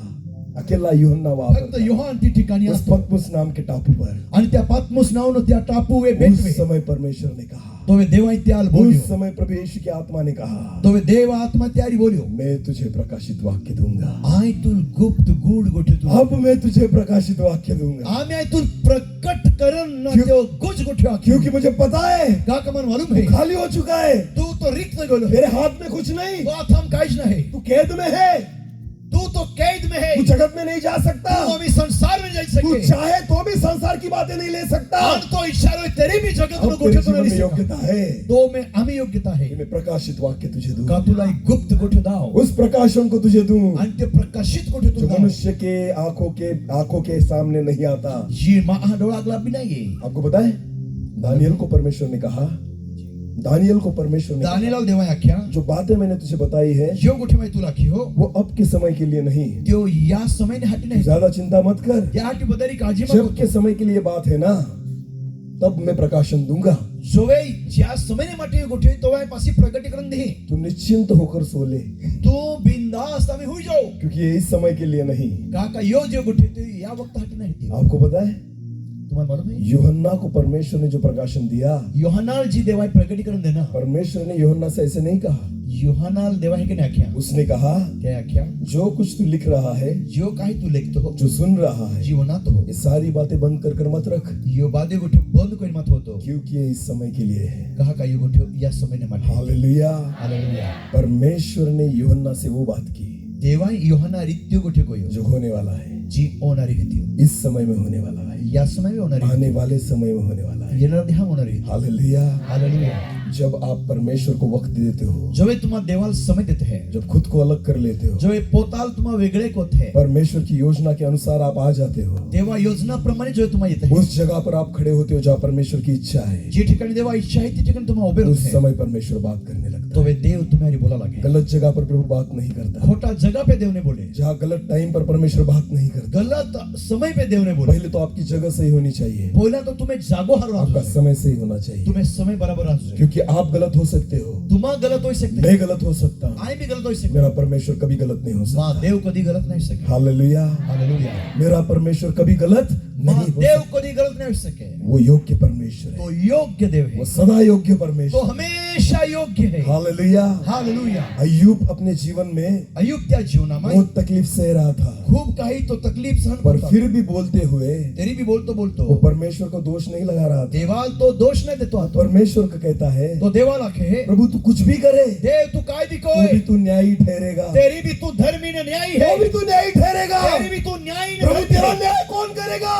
अकेला यूहन्ना वहां पर ફક્ત था, યોહાન તે ठिकाणी उस હતો। पतमुस नाम के टापू पर। અને त्या પાત્મોસ નામનો त्या टापू એ उस બેટવે समय परमेश्वर ने कहा, તો હવે દેવાય ત્યાલ उस બોલ્યો, समय प्रभु यीशु की आत्मा ने कहा, તો હવે દેવ આત્મા ત્યારે બોલ્યો, मैं तुझे प्रकाशित वाक्य दूंगा, આયતુલ ગુપ્ત ગૂઢ ગોઠ્યું, अब मैं तुझे प्रकाशित वाक्य दूंगा, આમે આયતુલ પ્રકટ કરન ન તેઓ ગુજ ગોઠ્યો આખ્યું। क्योंकि मुझे पता है का कमन मालूम है खाली हो चुका है, तू तो रिक्त गयो है, मेरे हाथ में कुछ नहीं, तो हाथ हम काज नहीं, तू कैद में है, तू तो कैद में है, तू जगत में नहीं जा सकता, तू अभी संसार में जा तू सके, चाहे तो भी संसार की बातें नहीं ले सकता। और तो इशारो है तेरी भी जगत अब में तेरे गोठे तो जीवन नहीं में सकता, योग्यता है तो मैं आम्ही योग्यता है कि मैं प्रकाशित वाक्य तुझे दूं, का तुला एक गुप्त गोठे दाव, उस प्रकाशन को तुझे दूं आणि ते प्रकाशित गोठे जो तू दाव, मनुष्य के आंखों के सामने नहीं आता। जी महा डोळा भी नहीं है। आपको पता है दानियल को परमेश्वर ने कहा, दानियल को परमेश्वर ने कहा, दानियेल देवा आख्या जो बातें मैंने तुझे बताई है जो गोठे में तुला की हो वो अब के समय के लिए नहीं, त्यो या समय ने हटी नहीं, ज्यादा चिंता मत कर, या हटी बदरी काळजी मत जब के समय के लिए बात है ना तब मैं प्रकाशन दूंगा, जोवे ज्या समय ने माटे गोठे तो वह पासी प्रकटीकरण दे, तू निश्चिंत होकर सो ले, तू बिंदास में हुई जाओ, क्योंकि ये इस समय के लिए नहीं। काका यो जो गोठे तो या वक्त हटी नहीं थी। आपको पता है तुम्हाला मालूम है यूहन्ना को परमेश्वर ने जो प्रकाशन दिया, योहानाल जी देवाय प्रकटीकरण देना, परमेश्वर ने यूहन्ना से ऐसे नहीं कहा, योहानाल देवा है के ने आख्या, उसने कहा क्या आख्या, जो कुछ तू लिख रहा है, जो काही तू लिखतो हो, जो सुन रहा है, जीवनात हो, ये सारी बातें बंद कर मत रख, यो बादे गोठे बंद कोई मत होतो, क्योंकि ये इस समय के लिए है। कहा का यो गोठे या समय ने माटे। हालेलुया। हालेलुया। परमेश्वर ने यूहन्ना से वो बात की देवा योहाना रित्यो गोठे कोयो जो होने वाला है, जी ओनारी रित्यो इस समय में होने वाला है, या समय में ओनारी, आने वाले समय में होने वाला है। येणार देहा ओनारी। हालेलुया। हालेलुया। जब आप परमेश्वर को वक्त देते हो, जो वे तुम्हारा देवाल समय देते हैं, जब खुद को अलग कर लेते हो, जो वे पोताल तुम्हारा वेगळे कोत है, परमेश्वर की योजना के अनुसार आप आ जाते हो, देवा योजना प्रमाणे जो तुम्हारा येते हैं, उस जगह पर आप खड़े होते हो जहाँ परमेश्वर की इच्छा है, जी ठिकाणी देवा इच्छा है ती ठिकाणी तुम्हारा उभे उस होते हैं, समय परमेश्वर बात करने लगता तो है। वे देव तुम्हारी बोला लगे। गलत जगह पर प्रभु बात नहीं करता, खोटा जगह पे देव ने बोले, जहाँ गलत टाइम पर परमेश्वर बात नहीं करता। गलत समय पे देव ने बोले। पहले तो आपकी जगह सही होनी चाहिए, पहिला तो तुम्हें जागो हारो आपका आजो, समय सही होना चाहिए, तुम्हें समय बराबर आजो, क्योंकि आप गलत हो सकते हो, तुम्हा गलत हो सकते, मैं गलत हो सकता हूँ, आई भी गलत हो सकते, मेरा परमेश्वर कभी गलत नहीं हो सकता। मां देव कधी गलत नहीं सके। हालेलुया। हालेलुया। मेरा परमेश्वर कभी गलत मां नहीं हो देव सकता। कधी गलत नहीं हो सके, वो योग्य परमेश्वर है, तो योग्य देव वो है, सदा योग्य तो परमेश्वर। हमेशा योग्य है। हालेलुया। हालेलुया। अय्यूब अपने जीवन में अय्यूब त्या जीवनामध्ये बहुत तकलीफ सह रहा था, खूप काही तो तकलीफ सहन पर करतो, फिर भी बोलते हुए तरी भी बोलतो वो बोलतो परमेश्वर को दोष नहीं लगा रहा था। देवाल तो दोष नहीं देतो आता, परमेश्वर का कहता है, तो देवाला के प्रभु तू कुछ भी करे, देव तू काय भी तो कोय, भी तू न्यायी ठहरेगा, तेरी भी तू धर्मी ने न्यायी है, तो भी तू न्यायी ठहरेगा। तेरी भी तू न्यायी ने प्रभु धर्मी तेरा है। न्याय कौन करेगा?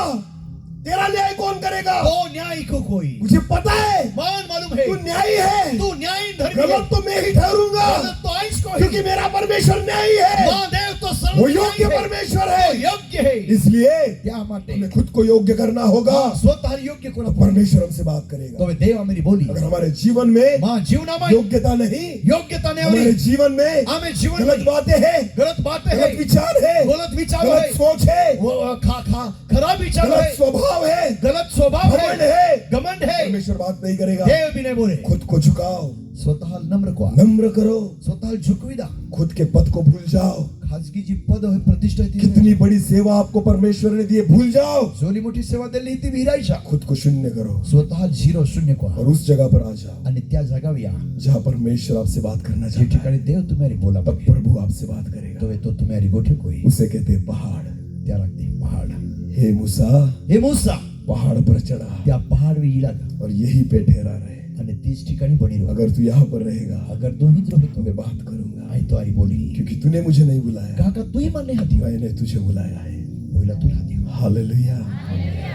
तेरा न्याय कौन करेगा? तो न्यायी को कोई मुझे पता है मान मालूम है, तू न्यायी है, तू न्यायी धर्मी है, गलत तो मैं ही ठहरूंगा, गलत तो आइस को क्योंकि है, मेरा परमेश्वर न्यायी है, मां देव तो सर्व वो न्यायी योग्य है, परमेश्वर तो है। योग्य है, इसलिए त्या माटे हमें खुद को योग्य करना होगा, स्वतः योग्य कोण परमेश्वर हमसे बात करेगा। तो वे देव मेरी बोली अगर हमारे जीवन में मां जीवनामध्ये योग्यता नहीं, योग्यता नहीं हमारे आवली, जीवन में आम्ही जीवन गलत बातें हैं, गलत बातें है, गलत विचार है, गलत विचार है, गलत सोच है, वो खराब विचार गलत है, स्वभाव है, गलत स्वभाव घमंड है, है, घमंड है, परमेश्वर बात नहीं करेगा। देव भी नहीं बोले। खुद को झुकाओ, स्वतः नम्र को नम्र करो, स्वतः झुकवी दा, खुद के पद को भूल जाओ। खाजगी जी पद है प्रतिष्ठा है ती कितनी बड़ी सेवा आपको परमेश्वर ने दी है, भूल जाओ। जोली मोठी सेवा दिली ती विरायच्या, खुद को शून्य करो स्वतः झिरो शून्य को और उस जगह पर आ जाओ आणि त्या जागावर या, जहाँ परमेश्वर आपसे बात करना जे चाहता है। ठिकाणी देव तुम्हारी बोला तब प्रभु आपसे बात करेगा। तो वे तो तुम्हारी गोठे कोई उसे कहते हैं पहाड़। त्या लागते पहाड़। हे मूसा, हे मूसा पहाड़ पर चढ़ा त्या पहाड़ वे इलागा और यही पे ठहरा रहे। आणि तीच ठिकाणी बनी रहो। अगर तू यहाँ पर रहेगा अगर दोन्ही रहो तो मैं बात करूंगा, आई तो आरी बोली क्योंकि तूने मुझे नहीं बुलाया, काका तू ही मानने हाती मैंने तुझे बुलाया है। बोला तू हाती हालेलुया।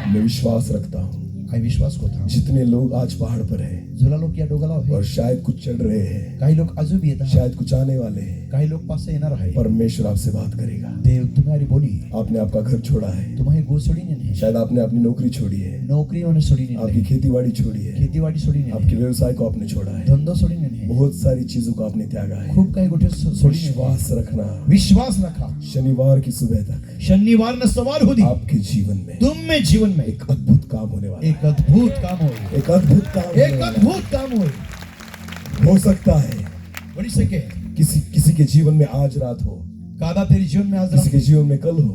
मैं विश्वास रखता हूँ आई विश्वास को था जितने लोग आज पहाड़ पर हैं जुला लोक या डोगलाव और है शायद कुछ चढ़ रहे हैं, काही लोक अजून भी येतात शायद कुछ आने वाले हैं, काही लोक पासे येणार आहे परमेश्वर आपसे बात करेगा। देव तुम्हारी बोली आपने आपका घर छोड़ा है, तुम्हारी गो सोडीने नहीं शायद आपने अपनी नौकरी छोड़ी है, नौकरी होने सोडीने आपकी नहीं खेतीबाड़ी छोड़ी है, खेतीवाडी सोडीने आपके नाही व्यवसाय को आपने छोड़ा है, धंदो सोडीने नाही बहुत सारी चीजों को आपने त्यागा है। खूप काही गोष्टी सोडीने विश्वास रखना, विश्वास रखा शनिवार की सुबह तक शनिवार न सवार होती आपके जीवन में तुम में जीवन में एक अद्भुत काम होने वाला है। एक अद्भुत काम हो एक अद्भुत काम होने एक वाला है। अद्भुत काम हो सकता है बड़ी सके किसी के जीवन में आज रात हो, कादा तेरी जीवन में आज किसी के जीवन में कल हो,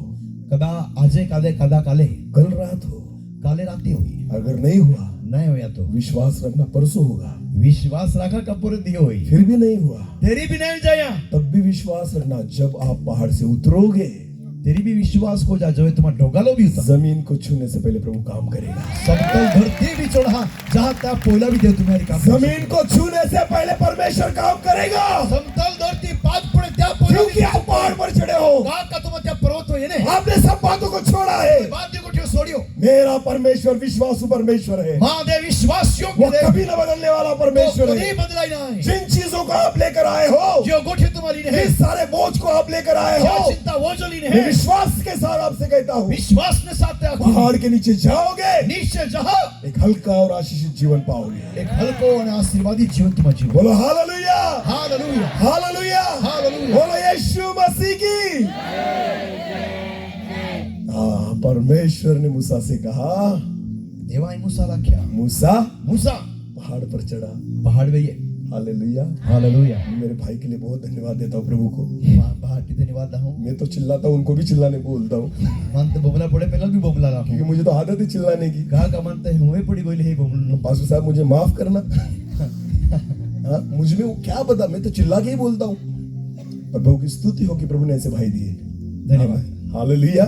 कदा आजे कादे कदा काले कल रात हो, काले राती हुई अगर नहीं हुआ नहीं होया तो विश्वास रखना परसों होगा, विश्वास रखा कपूर दियो हुई फिर भी नहीं हुआ तेरी भी नहीं जाया तब भी विश्वास रखना, जब आप पहाड़ से उतरोगे तेरी भी विश्वास को जा जो है तुम्हारा डोगालो भी उतर जमीन को छूने से पहले प्रभु काम करेगा। समतल धरती भी चढ़ा जहाँ तक पोला भी दे तुम्हारी काम जमीन को छूने से पहले परमेश्वर काम करेगा, समतल धरती पाद पड़े त्या पोला क्योंकि आप पहाड़ पर चढ़े हो, का तुम त्या पर्वत हो ये ने आपने सब बातों को छोड़ा है। बात देखो ठियो सोडियो मेरा परमेश्वर विश्वासु परमेश्वर है, मां दे विश्वास वो योग्य दे कभी न बदलने वाला परमेश्वर कभी है। बदलाई नहीं जिन चीजों को आप लेकर आए हो, जो गोठे तुम्हारी ने जिस सारे बोझ को आप लेकर आए जो हो, चिंता वो जोली ने मैं है विश्वास के साथ आपसे कहता हूँ, विश्वास ने साथ त्या पहाड़ के नीचे जाओगे, नीचे जहाँ एक हल्का और आशीषित जीवन पाओगे। एक हल्को और आशीर्वादी जीवन तुम्हारा जीवन बोलो हालेलुया, हालेलुया हालेलुया, हालेलुया बोलो यीशु मसीह की। हाँ, परमेश्वर ने मूसा से कहा, देवाई मूसा लाख्या मूसा मूसा पहाड़ पर चढ़ा। पहाड़ पे ये हालेलुया। हालेलुया मेरे भाई के लिए बहुत धन्यवाद देता हूँ प्रभु को। पहाड़ की धन्यवाद हूँ मैं तो चिल्लाता हूँ, उनको भी चिल्लाने बोलता हूँ, मन तो बोमला पड़े पहले भी बोमला रहा क्योंकि मुझे तो आदत है चिल्लाने की। कहा का मन तो हुए पड़ी बोले हे बोमलो पास्टर साहब मुझे माफ करना। हाँ, मुझ में वो क्या पता, मैं तो चिल्ला के ही बोलता हूँ। पर प्रभु की स्तुति हो कि प्रभु ने ऐसे भाई दिए। धन्यवाद हालेलुया।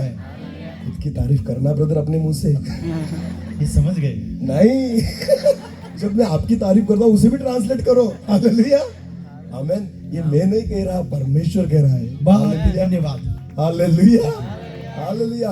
खुद की तारीफ करना ब्रदर अपने मुंह से ये समझ गए नहीं। जब मैं आपकी तारीफ करता हूँ उसे भी ट्रांसलेट करो। हालेलुया, आमीन। ये मैं नहीं कह रहा, परमेश्वर कह रहा है। बहुत धन्यवाद हालेलुया, हालेलुया।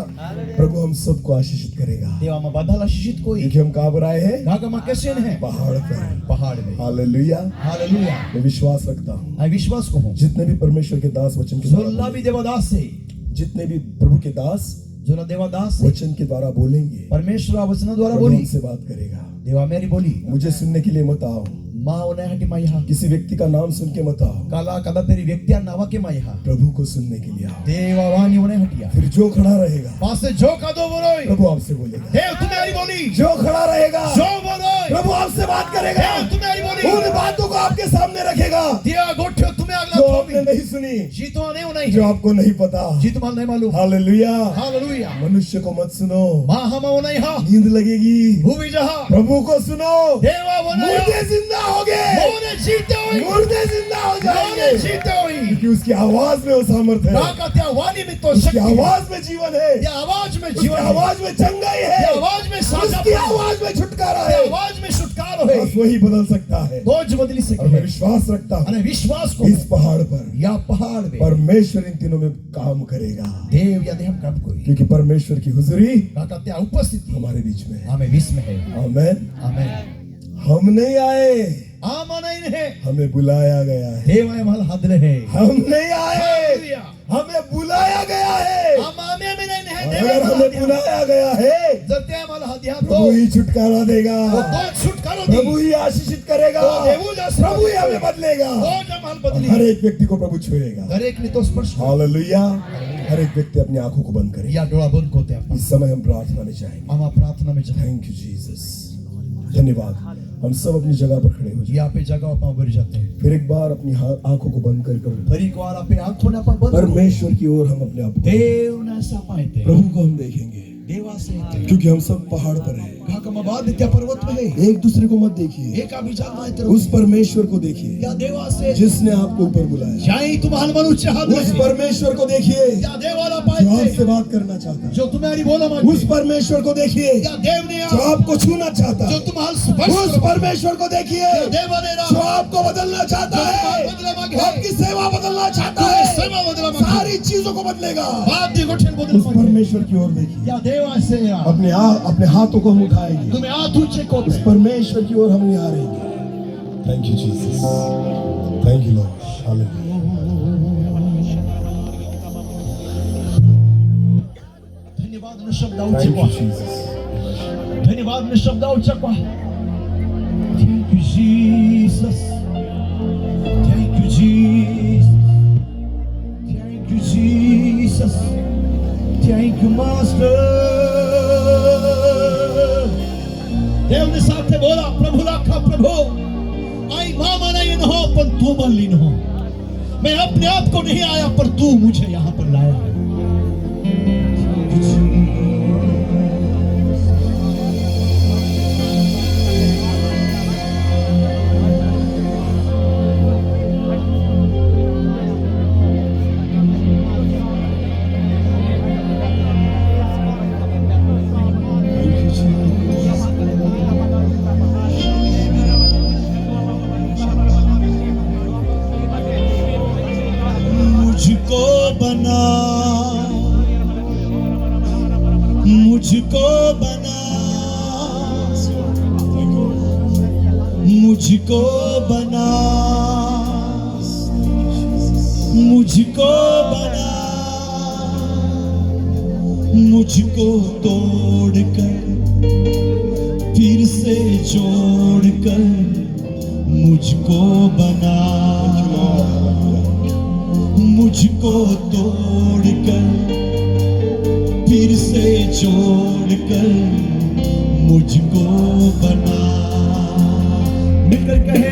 प्रभु हम सबको आशीषित करेगा, देवा में बाधाला शिशित कोई क्योंकि हम कहाँ पर आए हैं? कहा का मां कैसे है पहाड़ पर। पहाड़ में हालेलुया। हालेलुया मैं विश्वास रखता हूँ, आई विश्वास को हूँ जितने भी परमेश्वर के दास वचन के द्वारा जोला भी देवदास से जितने भी प्रभु के दास जोला देवदास से वचन के द्वारा बोलेंगे, परमेश्वर वचन द्वारा प्रभु बोली हमसे बात करेगा। देवा मेरी बोली मुझे सुनने के लिए मत आओ, माँ उन्हें हटी माँ यहाँ किसी व्यक्ति का नाम सुन के मत आओ, काला कदा तेरी व्यक्तिया नावा के माँ यहाँ प्रभु को सुनने के लिए आओ। देवा वाणी उन्हें हटिया फिर जो खड़ा रहेगा पास से जो का दो बोलोई प्रभु आपसे बोलेगा। देव तुम्हारी बोली जो खड़ा रहेगा जो बोलोई प्रभु आपसे बात करेगा, देव तुम्हारी बोली उन बातों को आपके सामने रखेगा दिया गोठ्यो तुम्हें अगला जो थोपी आपने नहीं सुनी, जी तो नहीं नहीं जो आपको नहीं पता। जी तुम्हारा नहीं मालूम हालेलुया। हालेलुया मनुष्य को मत सुनो, माँ हम वो नहीं हाँ नींद लगेगी। भूमि जहाँ प्रभु को सुनो, देवा वो नहीं मुर्दे जिंदा हो गए, मोने जीते हुई मुर्दे जिंदा हो मोने जाएंगे, जीते हुई क्योंकि उसकी आवाज में वो सामर्थ्य है, ना का त्या वाणी में तो उसकी शक्ति आवाज में जीवन है, ये आवाज में उसकी जीवन है आवाज में चंगाई ये है, आवाज में साजा उसकी आवाज में छुटकारा ये है। आवाज में छुटकारो है बस वही बदल सकता है। बोझ बदली और मैं सके विश्वास रखता हूँ अरे विश्वास को इस पहाड़ पर या पहाड़ में परमेश्वर इन तीनों में काम करेगा, देव या देह काम कोई क्योंकि परमेश्वर की हुजूरी का त्या उपस्थिति हमारे बीच में है। हमें विश्व में है आमेन। आमेन हम नहीं आए, आमा नहीं है हमें बुलाया गया है। देव है महल हदले है हम नहीं आए, हालेलुया हमें बुलाया गया है। आमा में नहीं है और देव अगर हमें बुलाया गया है जते महल हदिया तो प्रभु ही छुटकारा देगा, तो छुटकारो दी प्रभु ही आशीषित करेगा, तो देवू जा प्रभु ही हमें बदलेगा, वो महल और बदली हर एक व्यक्ति को प्रभु छुएगा। हर एक ने तो स्पर्श हो हालेलुया। हर एक व्यक्ति अपनी आंखों को बंद करे। या डोळा बंद कोते आपण इस समय हम प्रार्थना में जाएंगे। आमा प्रार्थना में जाए थैंक यू जीसस, धन्यवाद। हम सब अपनी जगह पर खड़े हो जाए। यहाँ पे जगह अपन उभर जाते हैं फिर एक बार अपनी आंखों को बंद कर फरी एक बार अपने आंखों ने अपन बंद परमेश्वर की ओर हम अपने आप को, देव ने ऐसा पाते प्रभु को हम देखेंगे, देवा से क्योंकि हम सब पहाड़ पर हैं। कहा का बाद त्या पर्वत में है एक दूसरे को मत देखिए, एक अभी जाना है उस परमेश्वर को देखिए या देवा से जिसने आपको ऊपर बुलाया। जाई तुम्हारे मनुष्य हाथ उस में परमेश्वर को देखिए या देवाला जो पाए आपसे बात करना चाहता है। जो तुम्हारी बोला उस मांगते परमेश्वर को देखिए या देव ने जो आपको छूना चाहता जो है। तुम्हारे स्पर्श उस परमेश्वर को देखिए देवा ने जो आपको बदलना चाहता है, बदला मांगे आपकी सेवा बदलना चाहता है, सेवा बदला मांगे सारी चीजों को बदलेगा। बात दी गोठन उस बदल मांगे परमेश्वर की ओर देखिए या देव देवाचे या अपने हाथों को हम उठाएंगे, तुम्ही हात ऊंचे उस कोते परमेश्वर की ओर हम निहारेंगे. Thank you Jesus, thank you lord, hallelujah. धन्यवाद न शब्द थैंक उच्चकवा यू जीसस. धन्यवाद न शब्द उच्चकवा thank you Jesus thank you Jesus thank you Jesus thank you master देव ने साथे बोला प्रभु लाखा प्रभु आई मामा नहीं न हो पर तू मलिन हो मैं अपने आप को नहीं आया पर तू मुझे यहाँ पर लाया है मुझको बना मुझको बना मुझको बना मुझको बना मुझको तोड़कर फिर से जोड़कर मुझको बना मुझको तोड़कर फिर से जोड़कर मुझको बना मिलकर कहे